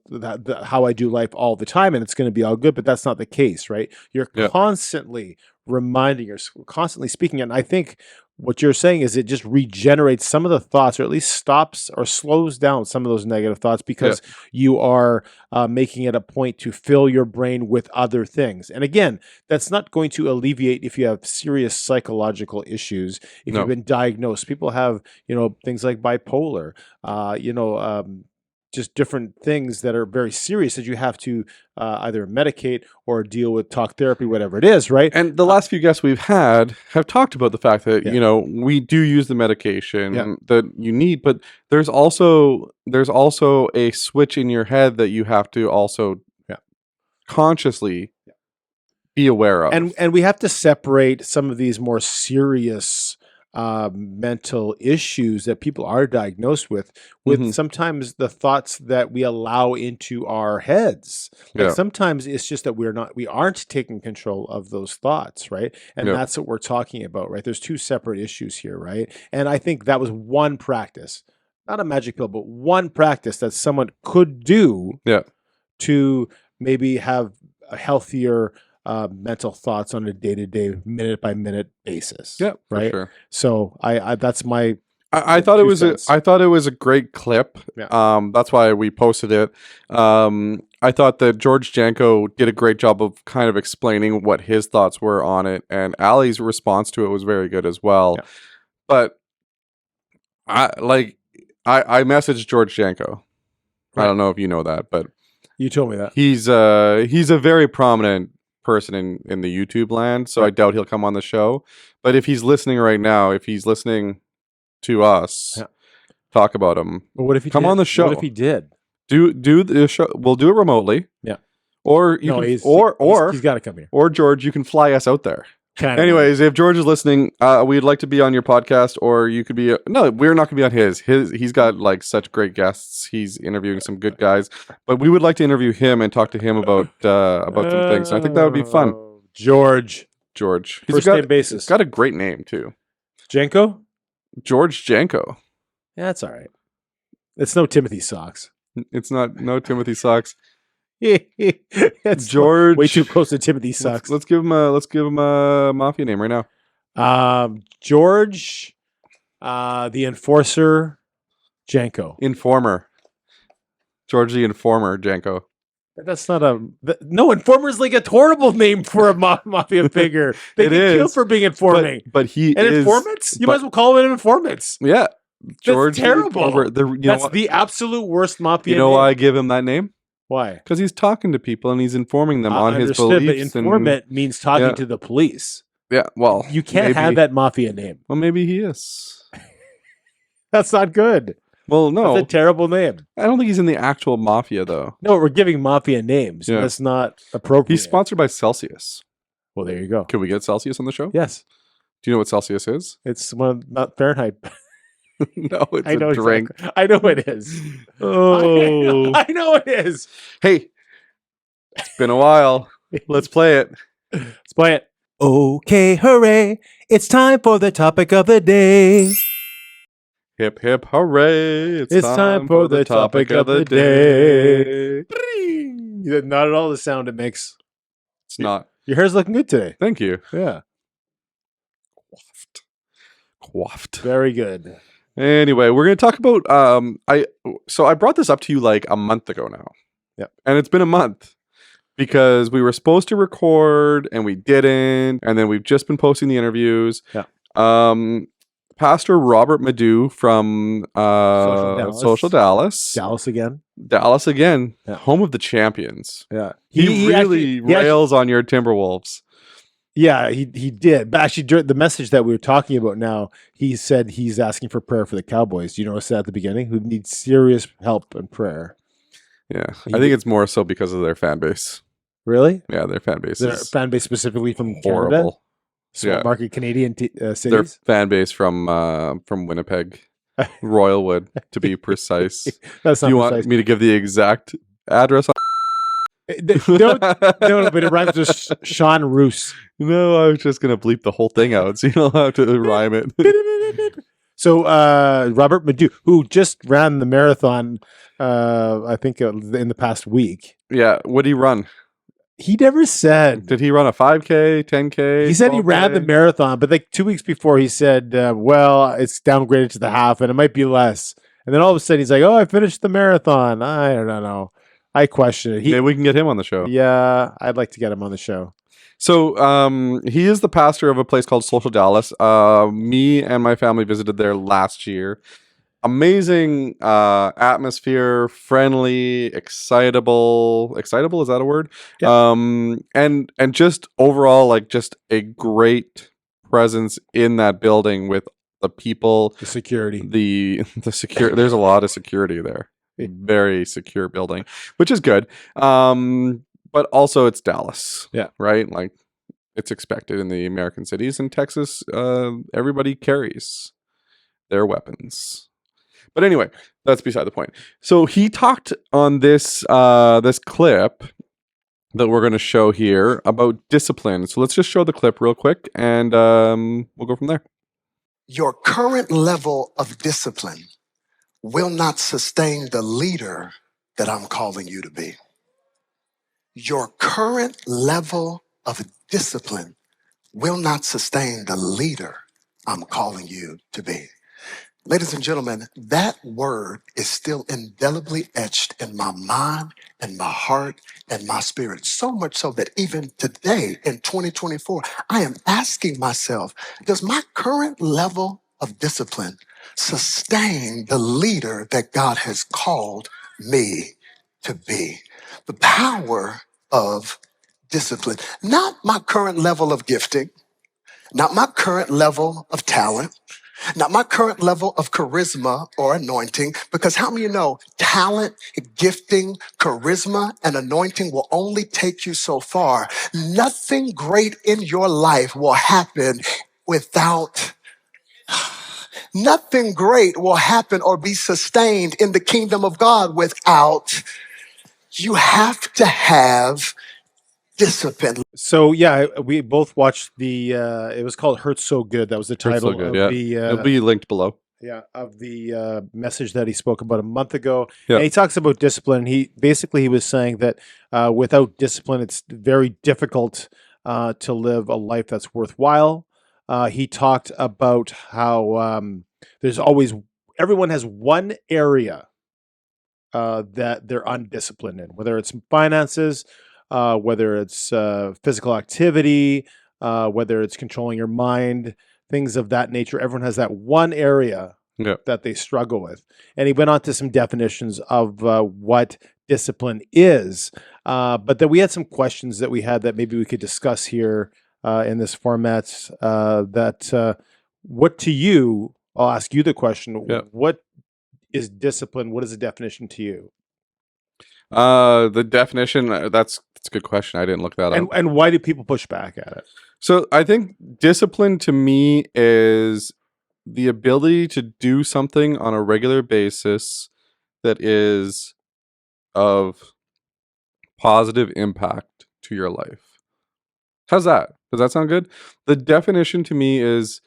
how I do life all the time and it's going to be all good. But that's not the case, right? You're constantly reminding yourself, constantly speaking. And I think what you're saying is it just regenerates some of the thoughts, or at least stops or slows down some of those negative thoughts, because you are making it a point to fill your brain with other things. And again, that's not going to alleviate if you have serious psychological issues, if you've been diagnosed. People have, things like bipolar, just different things that are very serious that you have to either medicate or deal with, talk therapy, whatever it is, right? And the last few guests we've had have talked about the fact that, we do use the medication that you need, but there's also a switch in your head that you have to also consciously be aware of. And we have to separate some of these more serious mental issues that people are diagnosed with sometimes the thoughts that we allow into our heads. Like sometimes it's just that we aren't taking control of those thoughts, right? And that's what we're talking about, right? There's two separate issues here, right? And I think that was one practice, not a magic pill, but one practice that someone could do to maybe have a healthier mental thoughts on a day-to-day, minute-by-minute basis. Yeah, right. For sure. So I that's my. I thought it was a great clip. That's why we posted it. I thought that George Janko did a great job of kind of explaining what his thoughts were on it, and Aly's response to it was very good as well. But I messaged George Janko. Right. I don't know if you know that, but you told me that he's a very prominent person in the YouTube land, so I doubt he'll come on the show. But if he's listening right now, if he's listening to us talk about him, but what if he come on the show? What if he did do the show? We'll do it remotely. Or he's got to come here. Or George, you can fly us out there. Anyways, if George is listening, we'd like to be on your podcast, or you could be. No, we're not going to be on his. He's got like such great guests. He's interviewing some good guys, but we would like to interview him and talk to him about some things. And I think that would be fun. George. He's First name basis. He's got a great name too. Janko. George Janko. Yeah, that's all right. It's no Timothy Socks. It's no Timothy Socks. It's George. Way too close to Timothy Socks. Let's give him a Mafia name right now. George, the Enforcer, Janko. Informer. George the Informer, Janko. That's not no. Informer is like a horrible name for a mafia figure. They get killed for being informing. But he and is informants. You might as well call them informants. Yeah, George. That's terrible. That's the absolute worst mafia. You know why I give him that name? Why? Because he's talking to people and he's informing them on his beliefs. But informant means talking to the police. Yeah, well, you can't have that mafia name. Well, maybe he is. That's not good. Well, no, that's a terrible name. I don't think he's in the actual mafia, though. No, we're giving mafia names. Yeah. That's not appropriate. He's sponsored by Celsius. Well, there you go. Can we get Celsius on the show? Yes. Do you know what Celsius is? It's not Fahrenheit. No, it's a drink. Exactly. I know it is. Oh, I know it is. Hey, it's been a while. Let's play it. Let's play it. Okay, hooray. It's time for the topic of the day. Hip, hip, hooray. It's time for the topic of the day. Not at all the sound it makes. It's not. Your hair's looking good today. Thank you. Yeah. Coiffed. Very good. Anyway, we're going to talk about I brought this up to you like a month ago now. Yep. And it's been a month because we were supposed to record and we didn't, and then we've just been posting the interviews. Yeah. Pastor Robert Madu from Social Dallas. Dallas again. Yeah. Home of the champions. Yeah. He really rails on your Timberwolves. Yeah, he did. But actually, during the message that we were talking about now, he said he's asking for prayer for the Cowboys. Do you notice that at the beginning? Who need serious help and prayer. Yeah. I think it's more so because of their fan base. Really? Yeah, their fan base Their is fan base specifically from horrible. Canada? Small market Canadian cities? Their fan base from Winnipeg. Royalwood, to be precise. That's not Do you precise. want me to give the exact address? No, but it rhymes with Sean Roos. No, I was just going to bleep the whole thing out, so you don't have to rhyme it. So, Robert Madu, who just ran the marathon, I think in the past week. Yeah, what did he run? He never said. Did he run a 5K, 10K? He said he 12K? ran the marathon, but like 2 weeks before, he said, "Well, it's downgraded to the half, and it might be less." And then all of a sudden, he's like, "Oh, I finished the marathon." I don't know. I question it. Maybe we can get him on the show. Yeah, I'd like to get him on the show. So he is the pastor of a place called Social Dallas. Me and my family visited there last year. Amazing atmosphere, friendly, excitable. Excitable, is that a word? Yeah. And just overall, like, just a great presence in that building with the people, The security. the secure. There's a lot of security there. Very secure building, which is good. But also it's Dallas. Yeah. Right? Like, it's expected in the American cities. In Texas, everybody carries their weapons. But anyway, that's beside the point. So he talked on this this clip that we're going to show here about discipline. So let's just show the clip real quick, and we'll go from there. Your current level of discipline will not sustain the leader that I'm calling you to be. Your current level of discipline will not sustain the leader I'm calling you to be. Ladies and gentlemen, that word is still indelibly etched in my mind and my heart and my spirit. So much so that even today in 2024, I am asking myself, does my current level of discipline sustain the leader that God has called me to be? The power of discipline, not my current level of gifting, not my current level of talent, not my current level of charisma or anointing, because how many of you know talent, gifting, charisma, and anointing will only take you so far. Nothing great in your life will happen without nothing great will happen or be sustained in the kingdom of God without you have to have discipline. So yeah, we both watched the. It was called "Hurt So Good." That was the Hurts title so good, of yeah. the. It'll be linked below. Yeah, of the message that he spoke about a month ago. Yeah. And he talks about discipline. He was saying that without discipline, it's very difficult to live a life that's worthwhile. He talked about how there's always everyone has one area that they're undisciplined in, whether it's finances, whether it's physical activity, whether it's controlling your mind, things of that nature. Everyone has that one area that they struggle with. And he went on to some definitions of what discipline is. But then we had some questions that we had that maybe we could discuss here in this format. What to you, I'll ask you the question, what is discipline? What is the definition to you? The definition, that's a good question. I didn't look that up. And why do people push back at it? So I think discipline to me is the ability to do something on a regular basis that is of positive impact to your life. How's that? Does that sound good? The definition to me is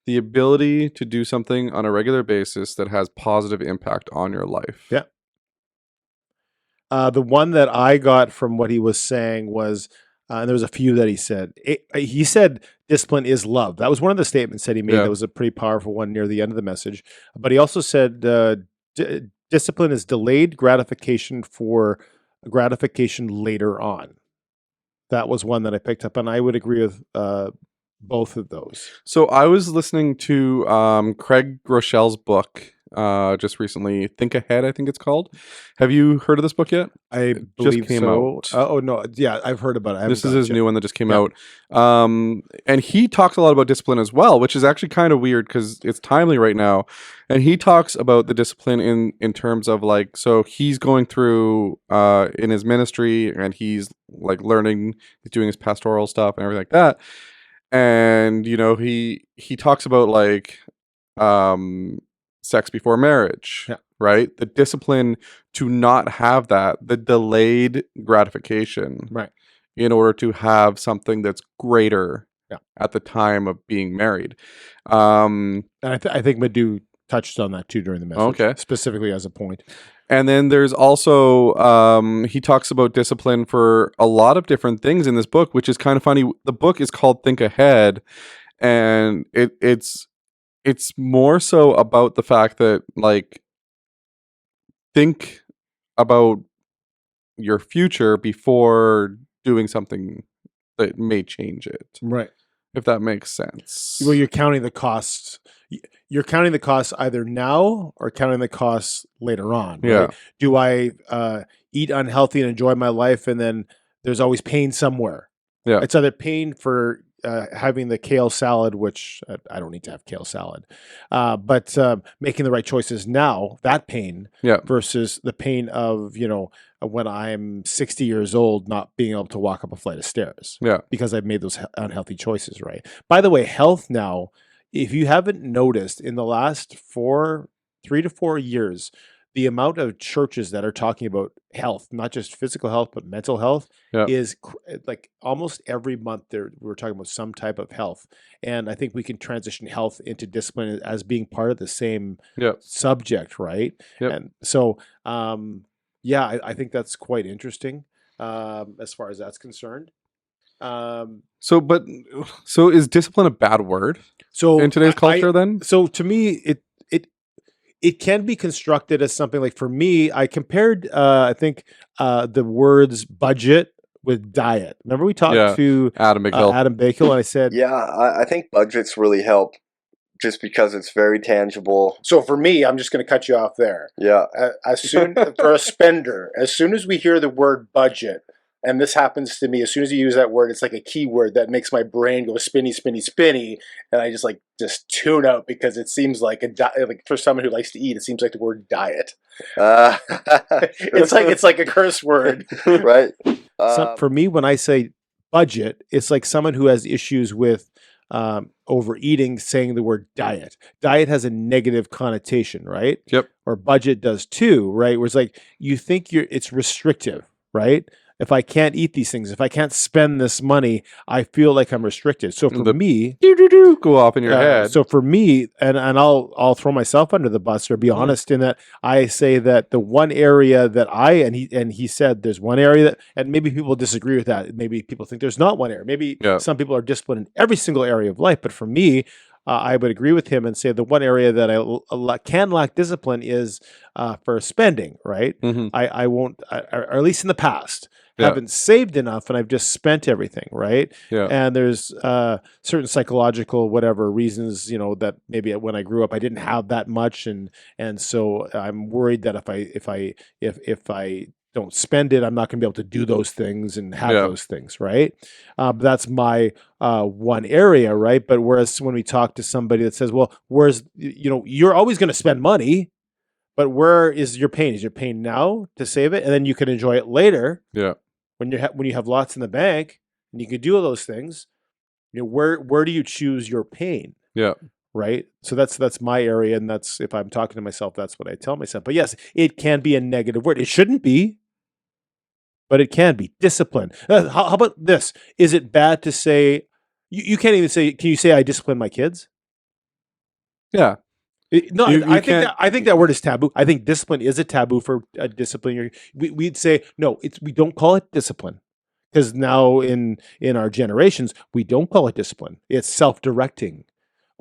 the ability to do something on a regular basis that has positive impact on your life. Yeah. The one that I got from what he was saying was, and there was a few that he said. He said discipline is love. That was one of the statements that he made. Yeah. That was a pretty powerful one near the end of the message. But he also said discipline is delayed gratification for gratification later on. That was one that I picked up, and I would agree with both of those. So I was listening to Craig Rochelle's book just recently, Think Ahead, I think it's called. Have you heard of this book yet? I believe so. Oh no, yeah, I've heard about it. This is his new one that just came out. And he talks a lot about discipline as well, which is actually kind of weird because it's timely right now. And he talks about the discipline in terms of like, so he's going through in his ministry and he's like learning, he's doing his pastoral stuff and everything like that. And you know, he talks about like sex before marriage, right? The discipline to not have that, the delayed gratification, right, in order to have something that's greater at the time of being married. And I think Madhu touched on that too during the message. Okay. Specifically as a point. And then there's also, he talks about discipline for a lot of different things in this book, which is kind of funny. The book is called Think Ahead, and it's more so about the fact that, like, think about your future before doing something that may change it. Right. If that makes sense. Well, you're counting the costs. You're counting the costs either now or counting the costs later on. Right? Yeah. Do I eat unhealthy and enjoy my life, and then there's always pain somewhere? Yeah. It's either pain for having the kale salad, which I don't need to have kale salad, but making the right choices now, that pain, versus the pain of, when I'm 60 years old, not being able to walk up a flight of stairs because I've made those unhealthy choices, right? By the way, health now, if you haven't noticed, in the last 3 to 4 years, the amount of churches that are talking about health, not just physical health, but mental health, is like almost every month we're talking about some type of health. And I think we can transition health into discipline as being part of the same subject, right? And so, I think that's quite interesting as far as that's concerned. So is discipline a bad word? So in today's culture, then? So to me, it can be constructed as something like, for me, I compared, I think, the words budget with diet. Remember we talked to Adam Bighill, and I said, I think budgets really help just because it's very tangible. So for me, I'm just going to cut you off there. Yeah. As soon for a spender, as soon as we hear the word budget, and this happens to me, as soon as you use that word, it's like a keyword that makes my brain go spinny, spinny, spinny, and I just tune out, because it seems like like for someone who likes to eat, it seems like the word diet. It's like a curse word, right? For me, when I say budget, it's like someone who has issues with overeating saying the word diet. Diet has a negative connotation, right? Yep. Or budget does too, right? Where it's like you think it's restrictive, right? If I can't eat these things, if I can't spend this money, I feel like I'm restricted. So for me, go off in your head. So for me, and I'll throw myself under the bus, or be honest, in that I say that the one area that he said there's one area that, and maybe people disagree with that. Maybe people think there's not one area. Maybe some people are disciplined in every single area of life. But for me, I would agree with him and say the one area that I can lack discipline is for spending, right? I won't, or at least in the past, haven't saved enough, and I've just spent everything, right? And there's certain psychological whatever reasons, that maybe when I grew up I didn't have that much, and so I'm worried that if I don't spend it, I'm not going to be able to do those things and have those things, right? That's my one area, right? But whereas when we talk to somebody that says, well, where's, you're always going to spend money, but where is your pain? Is your pain now to save it, and then you can enjoy it later? Yeah. When you have lots in the bank and you can do all those things, where do you choose your pain? Yeah. Right. So that's my area, and that's, if I'm talking to myself, that's what I tell myself. But yes, it can be a negative word. It shouldn't be, but it can be. Discipline. How about this? Is it bad to say? You can't even say. Can you say I discipline my kids? Yeah. I think that word is taboo. I think discipline is a taboo for discipline. We'd say no. We don't call it discipline, because now in our generations we don't call it discipline. It's self-directing.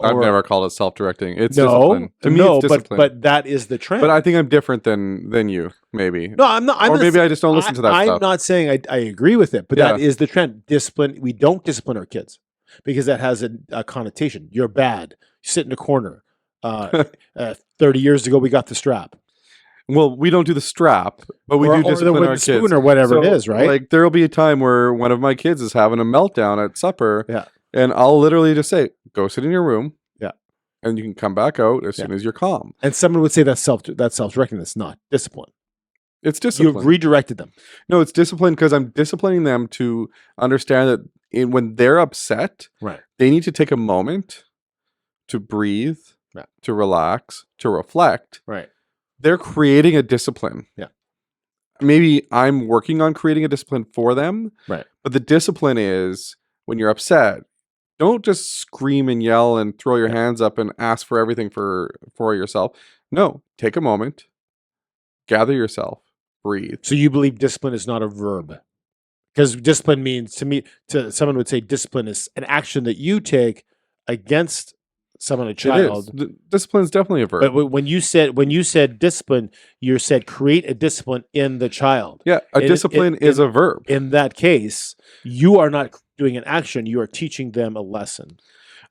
I've never called it self-directing. It's discipline. To me, it's discipline. But that is the trend. But I think I'm different than you, maybe. No, I'm not. Or maybe I just don't listen to that stuff. I'm not saying I agree with it, but that is the trend. Discipline. We don't discipline our kids because that has a connotation. You're bad. You sit in a corner. 30 years ago, we got the strap. Well, we don't do the strap, but we do discipline our spoon kids. Or whatever it is, right? Like, there will be a time where one of my kids is having a meltdown at supper, and I'll literally just say, go sit in your room, and you can come back out as soon as you're calm. And someone would say that's self-directing. That's not discipline. It's discipline. You've redirected them. No, it's discipline because I'm disciplining them to understand that when they're upset, they need to take a moment to breathe, to relax, to reflect. Right. They're creating a discipline. Yeah. Maybe I'm working on creating a discipline for them. Right. But the discipline is when you're upset, Don't just scream and yell and throw your hands up and ask for everything for yourself. No, take a moment, gather yourself, breathe. So you believe discipline is not a verb? Because discipline means, to someone would say discipline is an action that you take against someone, a child. Discipline is definitely a verb. But when you said discipline, you said create a discipline in the child. Yeah, discipline is a verb. In that case, you are not doing an action, you are teaching them a lesson.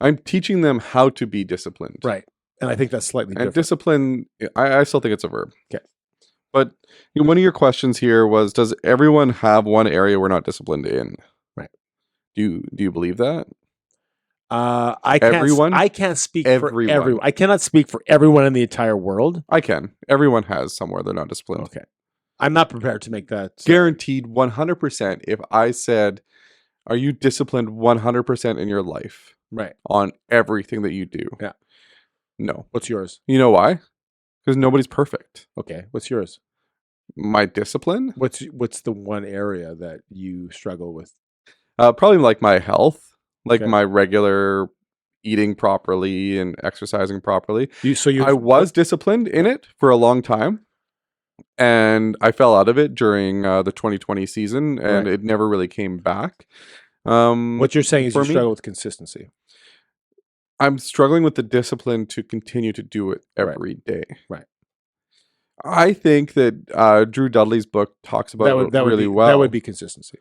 I'm teaching them how to be disciplined. Right. And I think that's slightly different. And discipline, I still think it's a verb. Okay. But one of your questions here was, does everyone have one area we're not disciplined in? Right. Do you believe that? I can't speak for everyone. I cannot speak for everyone in the entire world. I can. Everyone has somewhere they're not disciplined. Okay. I'm not prepared to make that. Guaranteed 100%. If I said, are you disciplined 100% in your life? Right. On everything that you do? Yeah. No. What's yours? You know why? Because nobody's perfect. Okay. What's yours? My discipline? What's the one area that you struggle with? Probably like my health. Like Okay. my regular eating properly and exercising properly. I was disciplined in it for a long time, and I fell out of it during the 2020 season, and Right. it never really came back. What you're saying is for you me, struggle with consistency. I'm struggling with the discipline to continue to do it every day. Right. I think that Drew Dudley's book talks about it really well. That would be consistency.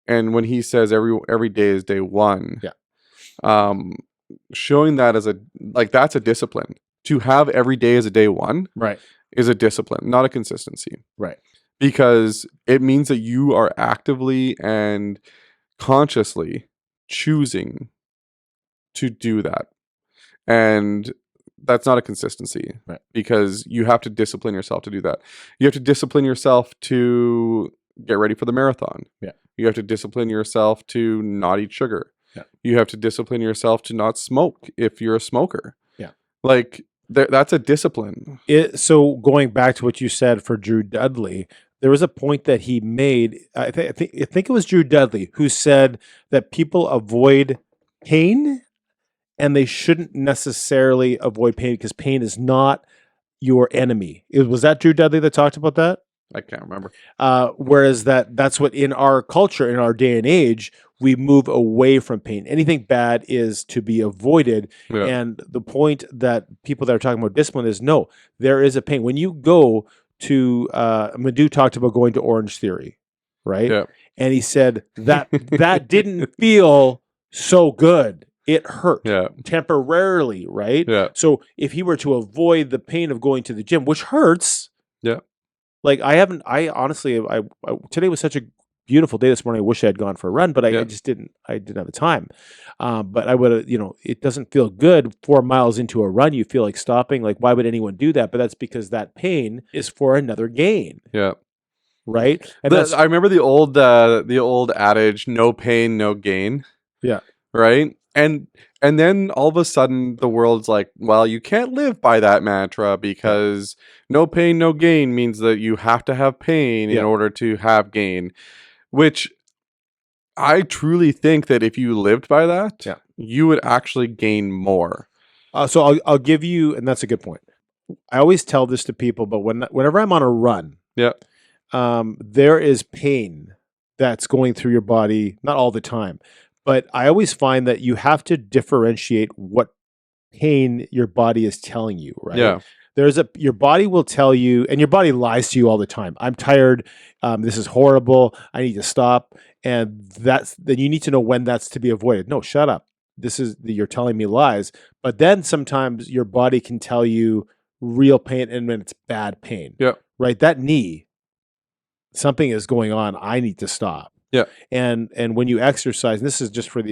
And when he says every day is day one, yeah, showing that as that's a discipline. To have every day as a day one, right, is a discipline, not a consistency, right? Because it means that you are actively and consciously choosing to do that, and that's not a consistency, right? Because you have to discipline yourself to do that. You have to discipline yourself to get ready for the marathon. Yeah. You have to discipline yourself to not eat sugar. Yeah. You have to discipline yourself to not smoke if you're a smoker. Yeah. Like that's a discipline. So going back to what you said for Drew Dudley, there was a point that he made. I think it was Drew Dudley who said that people avoid pain, and they shouldn't necessarily avoid pain because pain is not your enemy. Was that Drew Dudley that talked about that? I can't remember. Whereas that's what in our culture, in our day and age, we move away from pain. Anything bad is to be avoided. Yeah. And the point that people that are talking about discipline is, no, there is a pain. When you go to, Madhu talked about going to Orange Theory, right? Yeah. And he said that didn't feel so good. It hurt temporarily, right? Yeah. So if he were to avoid the pain of going to the gym, which hurts, like honestly, today was such a beautiful day this morning. I wish I had gone for a run, but I just didn't. I didn't have the time. But I would have, it doesn't feel good 4 miles into a run. You feel like stopping. Like, why would anyone do that? But that's because that pain is for another gain. Yeah. Right. And I remember the old adage, no pain, no gain. Yeah. Right. And then all of a sudden the world's like, well, you can't live by that mantra because no pain, no gain means that you have to have pain in order to have gain, which I truly think that if you lived by that, you would actually gain more. So I'll give you, and that's a good point. I always tell this to people, but whenever I'm on a run, there is pain that's going through your body, not all the time. But I always find that you have to differentiate what pain your body is telling you, right? Yeah. Your body will tell you, and your body lies to you all the time. I'm tired. This is horrible. I need to stop. And then you need to know when that's to be avoided. No, shut up. You're telling me lies. But then sometimes your body can tell you real pain, and when it's bad pain. Yeah. Right? That knee, something is going on. I need to stop. Yeah. And when you exercise, and this is just for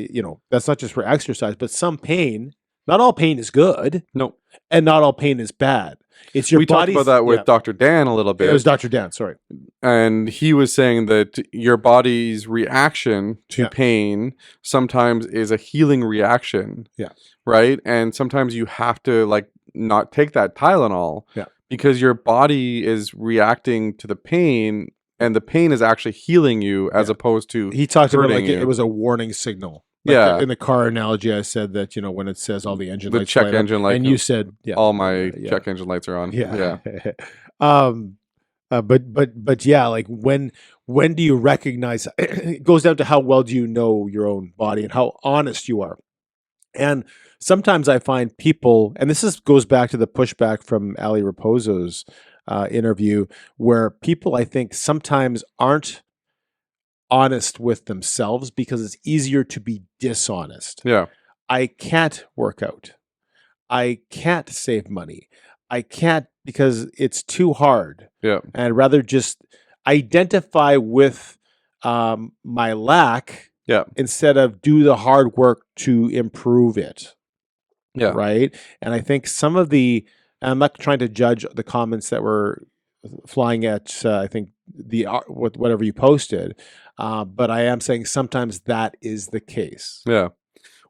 that's not just for exercise, but some pain, not all pain is good. No. And not all pain is bad. It's your We talked about that with Dr. Dan a little bit. It was Dr. Dan, sorry. And he was saying that your body's reaction to pain sometimes is a healing reaction. Yeah. Right? And sometimes you have to not take that Tylenol. Yeah. Because your body is reacting to the pain, and the pain is actually healing you as opposed to He talked about hurting you. it was a warning signal. Yeah. In the car analogy, I said that, when it says all the engine The lights check light up, engine light. and you said, all my check engine lights are on. Yeah. Yeah. But yeah, like when do you recognize it goes down to how well do you know your own body and how honest you are. And sometimes I find people, and goes back to the pushback from Aly Raposo's interview, where people I think sometimes aren't honest with themselves because it's easier to be dishonest. Yeah. I can't work out. I can't save money. I can't because it's too hard. Yeah. And I'd rather just identify with my lack instead of do the hard work to improve it. Yeah. Right. And I think some of I'm not trying to judge the comments that were flying at, I think, whatever you posted. But I am saying sometimes that is the case. Yeah.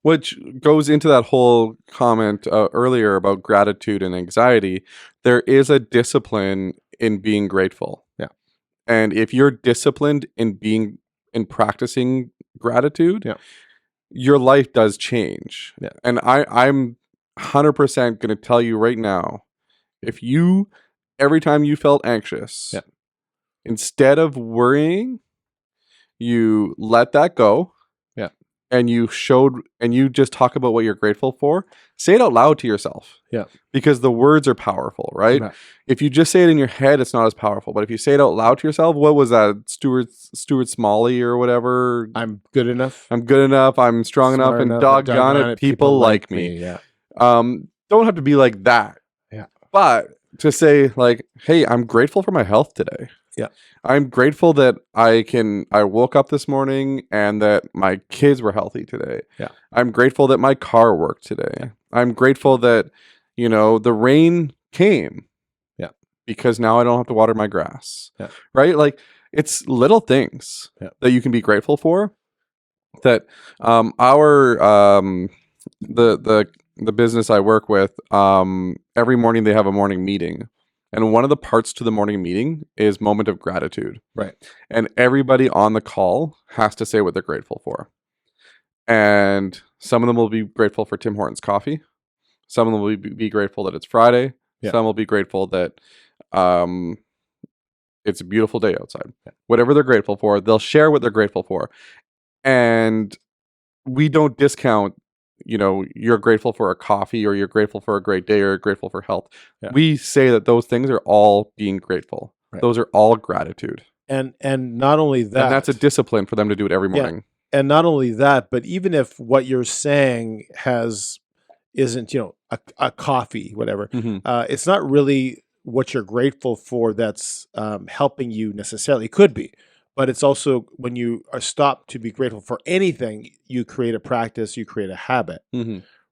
Which goes into that whole comment earlier about gratitude and anxiety. There is a discipline in being grateful. Yeah. And if you're disciplined in practicing gratitude, your life does change. Yeah. And I'm 100% going to tell you right now, if you, every time you felt anxious, instead of worrying, you let that go. Yeah. And you just talk about what you're grateful for. Say it out loud to yourself. Yeah. Because the words are powerful, right? If you just say it in your head, it's not as powerful. But if you say it out loud to yourself, what was that? Stuart Smalley or whatever? I'm good enough. I'm good enough. I'm strong enough. And doggone it, people like me. Yeah. Don't have to be like that. Yeah. But to say like, hey, I'm grateful for my health today. Yeah. I'm grateful that I woke up this morning and that my kids were healthy today. Yeah. I'm grateful that my car worked today. Yeah. I'm grateful that, the rain came. Yeah. Because now I don't have to water my grass. Yeah. Right? Like it's little things that you can be grateful for. That the business I work with, every morning they have a morning meeting. And one of the parts to the morning meeting is moment of gratitude. Right. And everybody on the call has to say what they're grateful for. And some of them will be grateful for Tim Hortons coffee. Some of them will be grateful that it's Friday. Yeah. Some will be grateful that it's a beautiful day outside. Yeah. Whatever they're grateful for, they'll share what they're grateful for. And we don't discount you're grateful for a coffee or you're grateful for a great day or you're grateful for health. Yeah. We say that those things are all being grateful. Right. Those are all gratitude. And not only that. And that's a discipline for them to do it every morning. Yeah. And not only that, but even if what you're saying isn't, a coffee, whatever, it's not really what you're grateful for that's helping you necessarily. It could be. But it's also when you are stopped to be grateful for anything, you create a practice, you create a habit,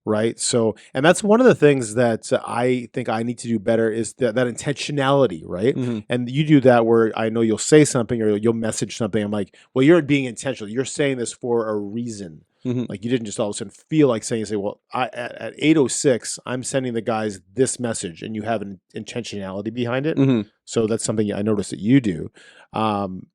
right? So, and that's one of the things that I think I need to do better is that intentionality, right? And you do that where I know you'll say something or you'll message something. I'm like, well, you're being intentional. You're saying this for a reason. Like you didn't just all of a sudden feel like saying, well, at 8:06, I'm sending the guys this message, and you have an intentionality behind it. So that's something I noticed that you do. And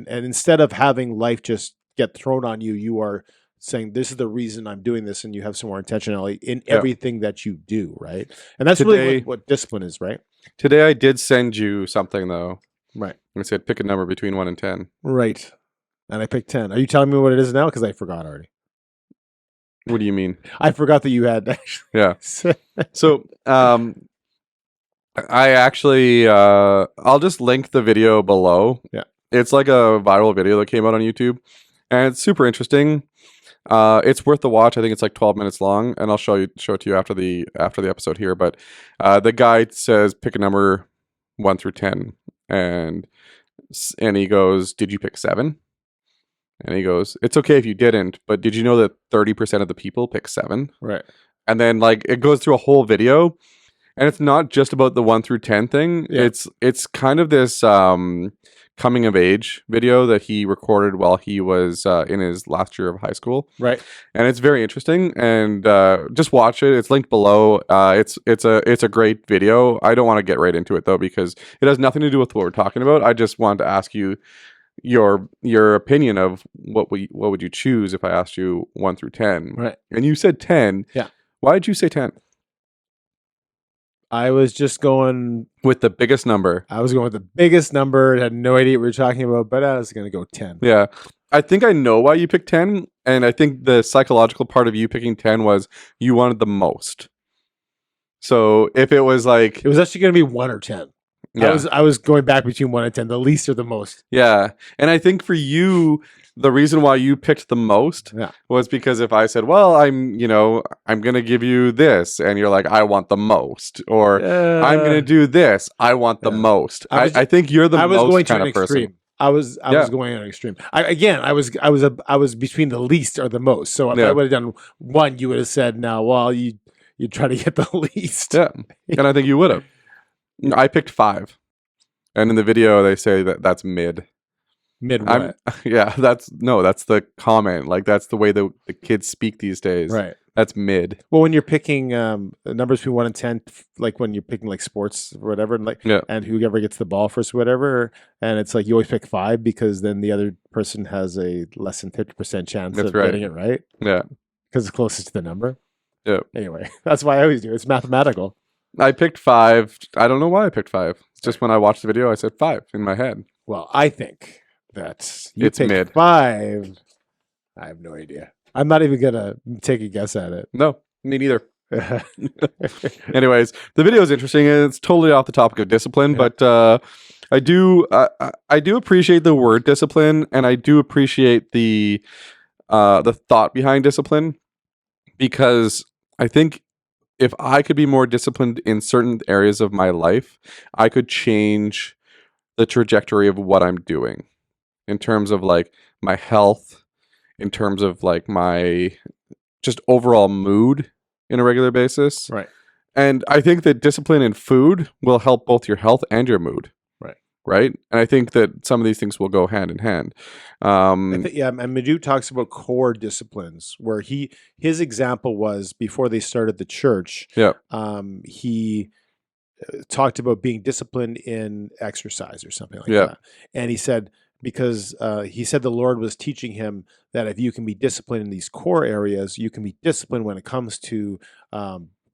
instead of having life just get thrown on you, you are saying, this is the reason I'm doing this, and you have some more intentionality in everything that you do, right? And that's really what discipline is, right? Today I did send you something, though. Right. I said pick a number between 1 and 10. Right. And I picked 10. Are you telling me what it is now? Because I forgot already. What do you mean? I forgot that you had actually. Yeah. So, I actually, I'll just link the video below. Yeah. It's like a viral video that came out on YouTube, and it's super interesting. It's worth the watch. I think it's like 12 minutes long, and I'll show it to you after the episode here. But the guy says pick a number 1 through 10, and he goes, "Did you pick 7?" And he goes, "It's okay if you didn't, but did you know that 30% of the people pick 7?" Right. And then it goes through a whole video, and it's not just about the 1 through 10 thing. Yeah. It's kind of this coming of age video that he recorded while he was in his last year of high school. Right. And it's very interesting, and just watch it. It's linked below. It's a great video. I don't want to get right into it though because it has nothing to do with what we're talking about. I just wanted to ask you, your opinion of what would you choose if I asked you 1 through 10. Right. And you said 10. Yeah. Why did you say 10? I was just going with the biggest number. I was going with the biggest number. I had no idea what we were talking about, but I was going to go 10. Yeah. I think I know why you picked 10. And I think the psychological part of you picking 10 was you wanted the most. So if it was like... It was actually going to be 1 or 10. Yeah. I was going back between 1 and 10, the least or the most. Yeah. And I think for you, the reason why you picked the most was because if I said, well, I'm going to give you this. And you're like, I want the most. Or I'm going to do this. I want the most. I think you're the most kind of person. I was going on an extreme. I was between the least or the most. So if I would have done 1, you would have said, no, well, you try to get the least. Yeah. And I think you would have. I picked 5. And in the video, they say that's mid. Mid what? Yeah, that's the comment. Like, that's the way the kids speak these days. Right. That's mid. Well, when you're picking numbers between 1 and 10, like when you're picking like sports or whatever, and whoever gets the ball first or whatever, and it's like you always pick 5 because then the other person has a less than 50% chance of getting it right. Yeah. Because it's closest to the number. Yeah. Anyway, that's why I always do it. It's mathematical. I picked 5. I don't know why I picked 5. It's just when I watched the video, I said 5 in my head. Well, I think that it's mid. 5. I have no idea. I'm not even going to take a guess at it. No, me neither. Anyways, the video is interesting and it's totally off the topic of discipline, but I do appreciate the word discipline, and I do appreciate the thought behind discipline, because I think if I could be more disciplined in certain areas of my life, I could change the trajectory of what I'm doing in terms of like my health, in terms of like my just overall mood in a regular basis. Right. And I think that discipline in food will help both your health and your mood. Right. Right. And I think that some of these things will go hand in hand. And Madhu talks about core disciplines, where his example was before they started the church. Yeah. He talked about being disciplined in exercise or something like Yeah. that. And he said, because he said the Lord was teaching him that if you can be disciplined in these core areas, you can be disciplined when it comes to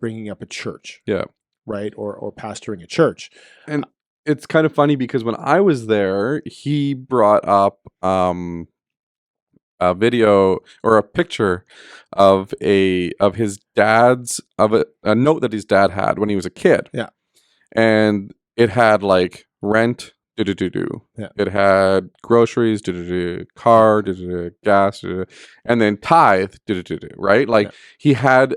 bringing up a church. Yeah. Right. Or pastoring a church. And it's kind of funny because when I was there, he brought up a video or a picture of a note that his dad had when he was a kid. Yeah. And it had like rent, Yeah. It had groceries, car, gas, and then tithe, right? Like he had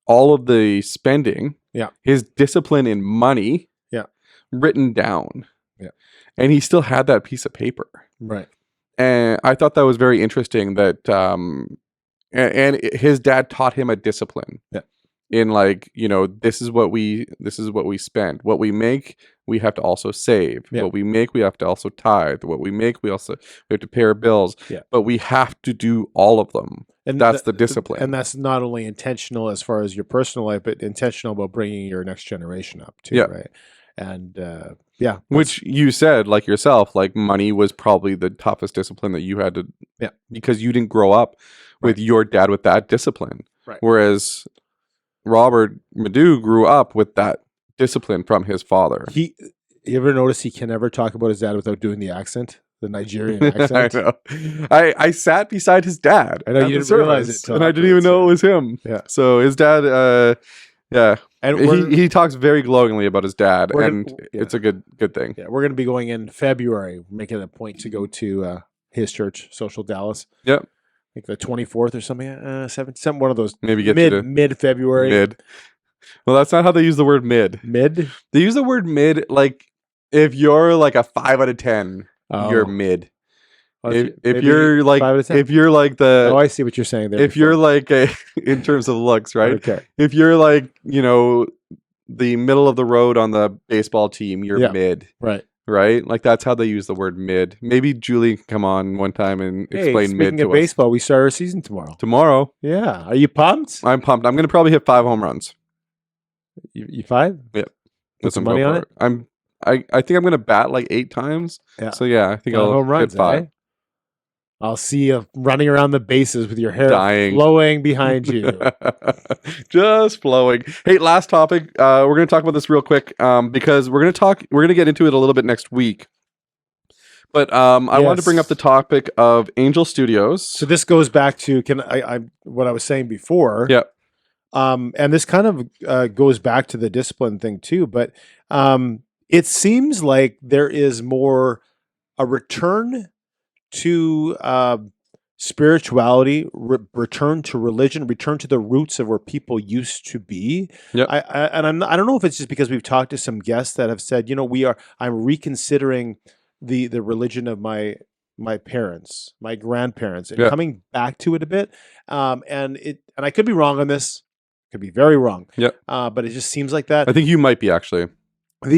all of the spending, his discipline in money, written down. Yeah. And he still had that piece of paper. Right. And I thought that was very interesting that and his dad taught him a discipline. Yeah. In like, this is what we spend. What we make, we have to also save. Yeah. What we make, we have to also tithe. What we make, we have to pay our bills. Yeah. But we have to do all of them. And that's the discipline. And that's not only intentional as far as your personal life, but intentional about bringing your next generation up too, right? And which you said, like yourself, like money was probably the toughest discipline that you had to, because you didn't grow up with your dad with that discipline. Right. Whereas Robert Madhu grew up with that discipline from his father. You ever notice he can never talk about his dad without doing the accent, the Nigerian accent? I know. I sat beside his dad. I know you didn't realize it, and I didn't even know it was him. Yeah. So his dad, and he talks very glowingly about his dad, and it's a good thing. Yeah, we're going to be going in February, making it a point to go to his church, Social Dallas. Yep. Like the 24th or something, some one of those. Maybe get mid February. Mid. Well, that's not how they use the word mid. Mid? They use the word mid like if you're like a 5 out of 10, you're mid. If you're like the I see what you're saying there. If you're like in terms of looks, right? Okay. If you're like, the middle of the road on the baseball team, you're mid. Right. Right? Like that's how they use the word mid. Maybe Julie can come on one time and explain mid to us. Speaking of baseball, we start our season tomorrow. Tomorrow. Yeah. Are you pumped? I'm pumped. I'm going to probably hit 5 home runs. You 5? Yeah. Put some money on it? I think I'm going to bat like 8 times. Yeah. So yeah, I think I'll home runs, hit 5. I'll see you running around the bases with your hair Dying. flowing behind you. Just flowing. Hey, last topic. We're going to talk about this real quick because we're going to get into it a little bit next week. But I wanted to bring up the topic of Angel Studios. So this goes back to what I was saying before. Yeah. And this kind of goes back to the discipline thing too. But it seems like there is more a return to spirituality, return to religion, return to the roots of where people used to be. Yep. I don't know if it's just because we've talked to some guests that have said, I'm reconsidering the religion of my parents, my grandparents, and coming back to it a bit. And I could be wrong on this, could be very wrong. Yep. But it just seems like that. I think you might be actually. So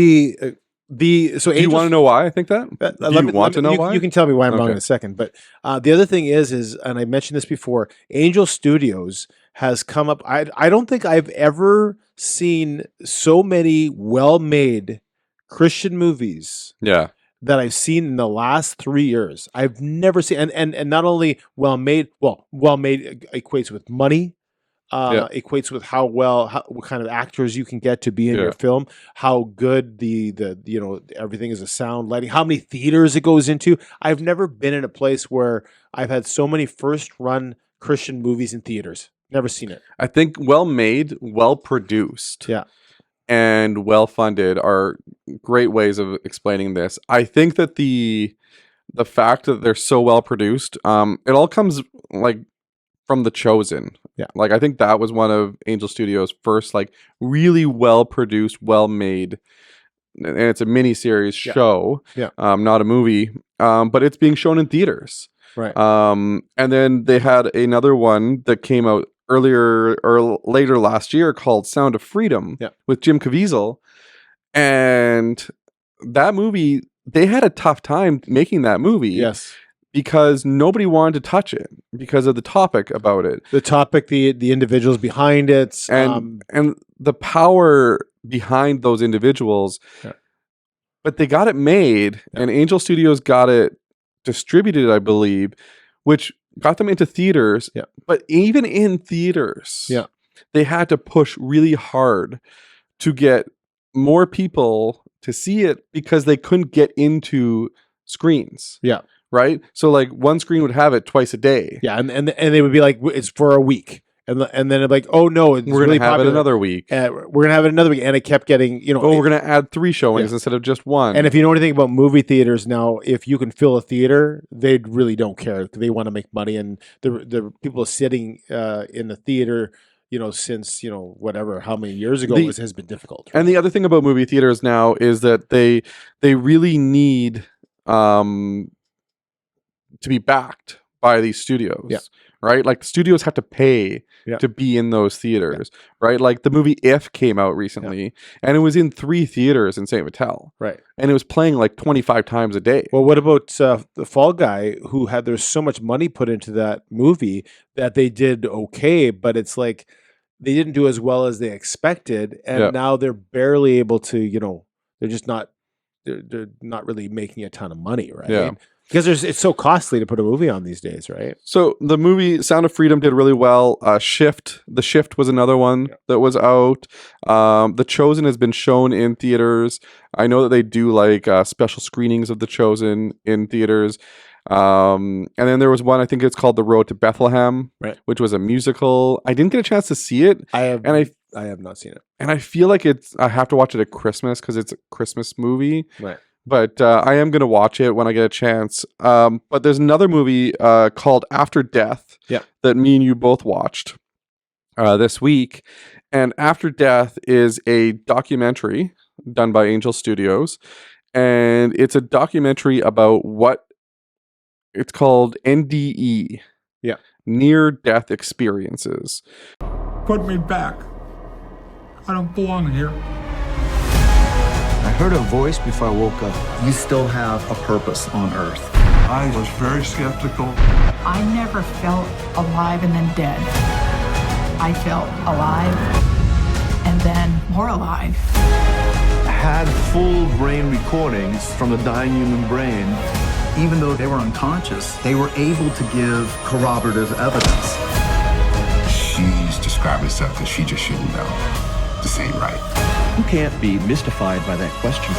do you want to know why I think that? Why? You can tell me why I'm wrong in a second. But the other thing is, and I mentioned this before, Angel Studios has come up. I don't think I've ever seen so many well-made Christian movies. Yeah. That I've seen in the last 3 years. I've never seen, and not only well-made equates with money. Equates with what kind of actors you can get to be in your film, how good the everything is, a sound, lighting, how many theaters it goes into. I've never been in a place where I've had so many first run Christian movies in theaters. Never seen it. I think well made, well produced, and well funded are great ways of explaining this. I think that the fact that they're so well produced, it all comes from The Chosen. Yeah. I think that was one of Angel Studios' first really well produced, well made, and it's a mini-series show. Yeah. Not a movie. But it's being shown in theaters. Right. And then they had another one that came out earlier or later last year called Sound of Freedom with Jim Caviezel. And that movie, they had a tough time making that movie. Yes. Because nobody wanted to touch it because of the topic about it. The topic, the individuals behind it. And the power behind those individuals. Yeah. But they got it made, and Angel Studios got it distributed, I believe, which got them into theaters. Yeah. But even in theaters, they had to push really hard to get more people to see it because they couldn't get into screens. Yeah. Right? So one screen would have it twice a day. Yeah, and they would be like, it's for a week. And then it'd be like, oh no, it's we're really gonna have popular. it another week. We're gonna have it another week. And it kept getting, we're gonna add 3 showings instead of just 1. And if you know anything about movie theaters now, if you can fill a theater, they really don't care. They want to make money, and the people sitting in the theater, since whatever, how many years ago has been difficult. Right? And the other thing about movie theaters now is that they really need to be backed by these studios, right? The studios have to pay to be in those theaters, right? The movie If came out recently, and it was in 3 theaters in St. Vital, right? And it was playing 25 times a day. Well, what about the Fall Guy, who there's so much money put into that movie that they did okay, but it's they didn't do as well as they expected, and now they're barely able to, they're just not, they're not really making a ton of money, right? Yeah. Because it's so costly to put a movie on these days, right? So the movie Sound of Freedom did really well. The Shift was another one that was out. The Chosen has been shown in theaters. I know that they do special screenings of The Chosen in theaters. And then there was one, I think it's called The Road to Bethlehem, which was a musical. I didn't get a chance to see it. I have not seen it. And I feel like I have to watch it at Christmas because it's a Christmas movie. Right. But I am going to watch it when I get a chance. But there's another movie called After Death that me and you both watched this week. And After Death is a documentary done by Angel Studios. And it's a documentary about what it's called NDE. Yeah. Near-death experiences. Put me back. I don't belong here. I heard a voice before I woke up. You still have a purpose on earth. I was very skeptical. I never felt alive and then dead. I felt alive and then more alive. I had full brain recordings from the dying human brain even though they were unconscious, they were able to give corroborative evidence. She's described herself as she just shouldn't know. This ain't right. You can't be mystified by that question.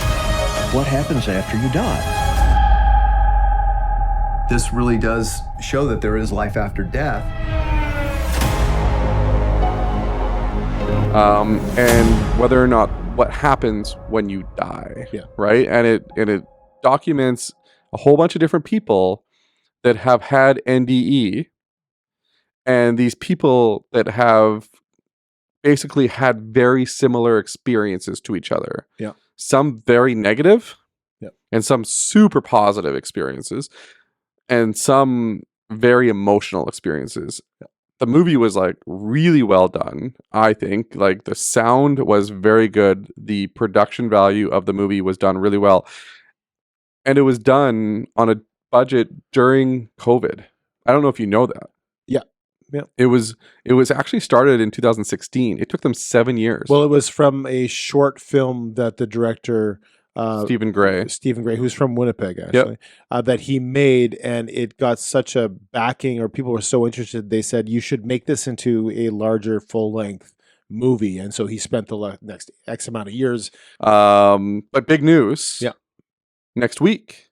What happens after you die? This really does show that there is life after death. And whether or not what happens when you die, right? And it documents a whole bunch of different people that have had NDE, and these people that have basically had very similar experiences to each other. Yeah. Some very negative, yeah, and some super positive experiences, and some very emotional experiences. Yeah. The movie was like really well done, I think. Like the sound was very good. The production value of the movie was done really well. And it was done on a budget during COVID. I don't know if you know that. Yeah. Yeah. It was actually started in 2016. It took them 7 years. Well, it was from a short film that the director Stephen Gray, who's from Winnipeg, actually, that he made, and it got such a backing, or people were so interested, they said, you should make this into a larger full-length movie. And so he spent the next X amount of years. But big news. Yeah. Next week.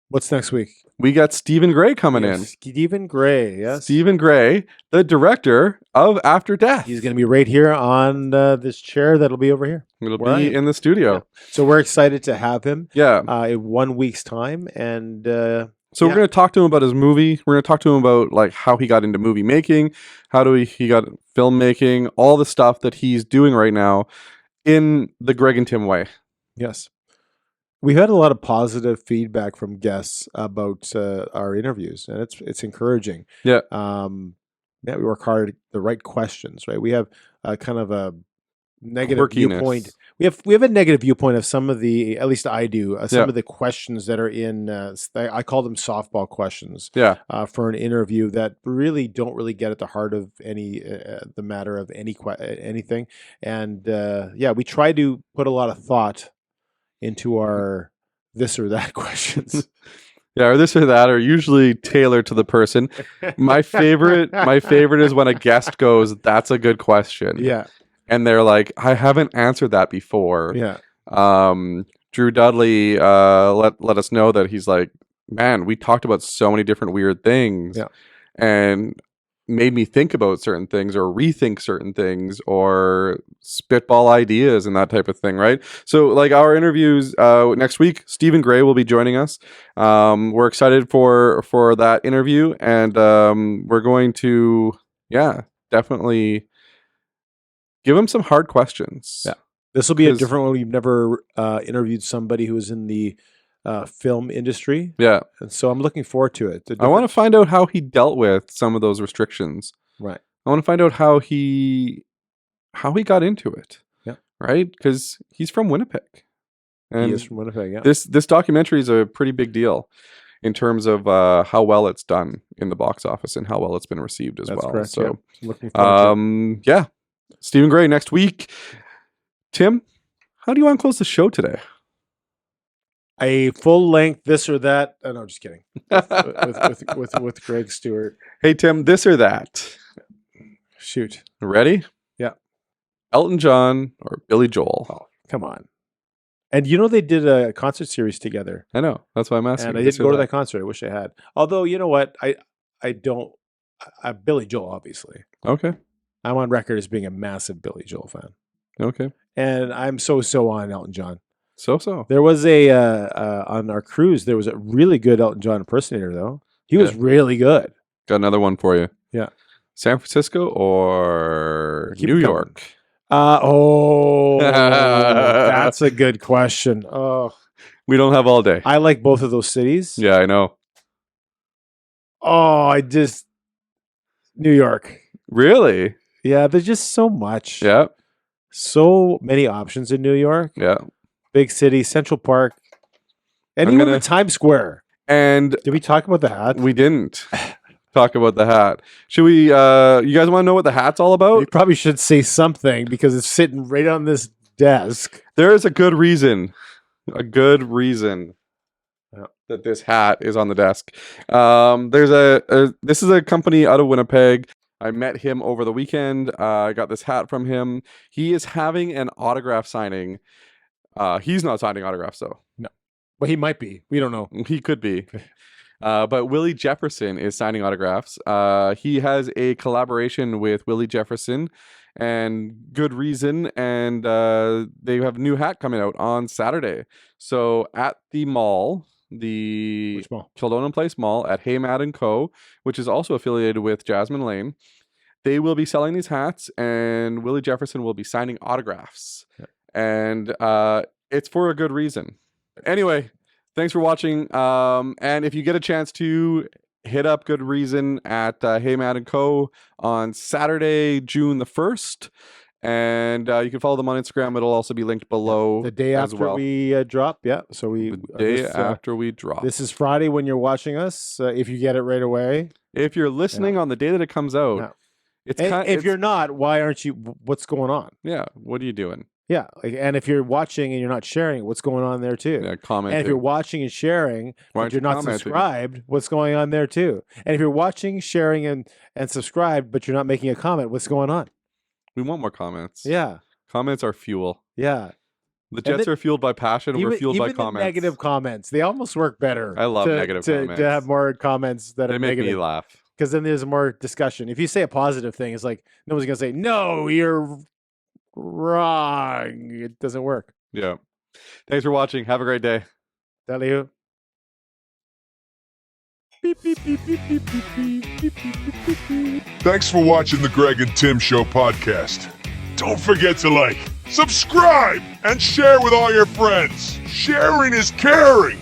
What's next week? We got Stephen Gray coming in. Stephen Gray, yes. Stephen Gray, the director of After Death. He's going to be right here on this chair that'll be over here. It'll be in the studio. Yeah. So we're excited to have him. Yeah. In 1 week's time. And so we're going to talk to him about his movie. We're going to talk to him about like how he got into movie making, he got filmmaking, all the stuff that he's doing right now in the Greg and Tim way. Yes. We had a lot of positive feedback from guests about our interviews, and it's encouraging. Yeah. We work hard, the right questions, right? We have kind of a negative viewpoint. We have a negative viewpoint of some of the, at least I do, some of the questions that are in, I call them softball questions. Yeah. For an interview that really don't really get at the heart of the matter of anything. And we try to put a lot of thought into our this or that questions. Yeah, or this or that are usually tailored to the person. My favorite is when a guest goes, "That's a good question." Yeah. And they're like, "I haven't answered that before." Yeah. Drew Dudley let us know that he's like, "Man, we talked about so many different weird things." Yeah. And made me think about certain things or rethink certain things or spitball ideas and that type of thing, right? So like our interviews next week, Stephen Gray will be joining us. We're excited for that interview, and we're going to definitely give him some hard questions. Yeah. This will be a different one. We've never interviewed somebody who was in the film industry. Yeah. And so I'm looking forward to it. I want to find out how he dealt with some of those restrictions. Right. I want to find out how he got into it. Yeah. Right? Because he's from Winnipeg. And he is from Winnipeg, yeah. This documentary is a pretty big deal in terms of how well it's done in the box office and how well it's been received as well. Correct, so yeah. Looking forward to it. Stephen Gray next week. Tim, how do you want to close the show today? A full length this or that. Oh, no, just kidding. With Greg Stewart. Hey Tim, this or that. Shoot. Ready? Yeah. Elton John or Billy Joel? Oh, come on. And you know they did a concert series together. I know. That's why I'm asking. And I didn't go to that concert. I wish I had. Although you know what, I don't. Billy Joel, obviously. Okay. I'm on record as being a massive Billy Joel fan. Okay. And I'm so on Elton John. So. There was on our cruise, there was a really good Elton John impersonator, though. He was really good. Got another one for you. Yeah. San Francisco or New York? That's a good question. Oh, we don't have all day. I like both of those cities. Yeah, I know. Oh, New York. Really? Yeah, there's just so much. Yeah. So many options in New York. Yeah. Big city, Central Park, and even the Times Square. And did we talk about the hat? We didn't talk about the hat. Should we? You guys want to know what the hat's all about? We probably should say something because it's sitting right on this desk. There is a good reason. A good reason. Yeah. that this hat is on the desk. This is a company out of Winnipeg. I met him over the weekend. I got this hat from him. He is having an autograph signing. He's not signing autographs though. No. Well, he might be. We don't know. He could be. But Willie Jefferson is signing autographs. He has a collaboration with Willie Jefferson, and good reason. And they have a new hat coming out on Saturday. So at the mall, the Kildonan Place Mall at Haymad & Co., which is also affiliated with Jasmine Lane, they will be selling these hats, and Willie Jefferson will be signing autographs. Yeah. And it's for a good reason. Anyway, thanks for watching. And if you get a chance to hit up Good Reason at Haymad & Co. on Saturday, June the 1st. And you can follow them on Instagram. It'll also be linked below the day after we drop. Yeah. So the day after we drop. This is Friday when you're watching us. If you get it right away. If you're listening on the day that it comes out. Yeah. If you're not, why aren't you? What's going on? Yeah. What are you doing? Yeah. And if you're watching and you're not sharing, what's going on there too? Yeah, comment. And if you're watching and sharing, but you're not subscribed, what's going on there too? And if you're watching, sharing, and subscribed, but you're not making a comment, what's going on? We want more comments. Yeah. Comments are fuel. Yeah. The Jets are fueled by passion. We're fueled by comments. Negative comments. They almost work better. I love negative comments. To have more comments that they are make negative. Me laugh. Because then there's more discussion. If you say a positive thing, it's like, no one's going to say, no, you're wrong. It doesn't work. Yeah. Thanks for watching. Have a great day. Salut. Thanks for watching the Greg and Tim Show podcast. Don't forget to like, subscribe, and share with all your friends. Sharing is caring.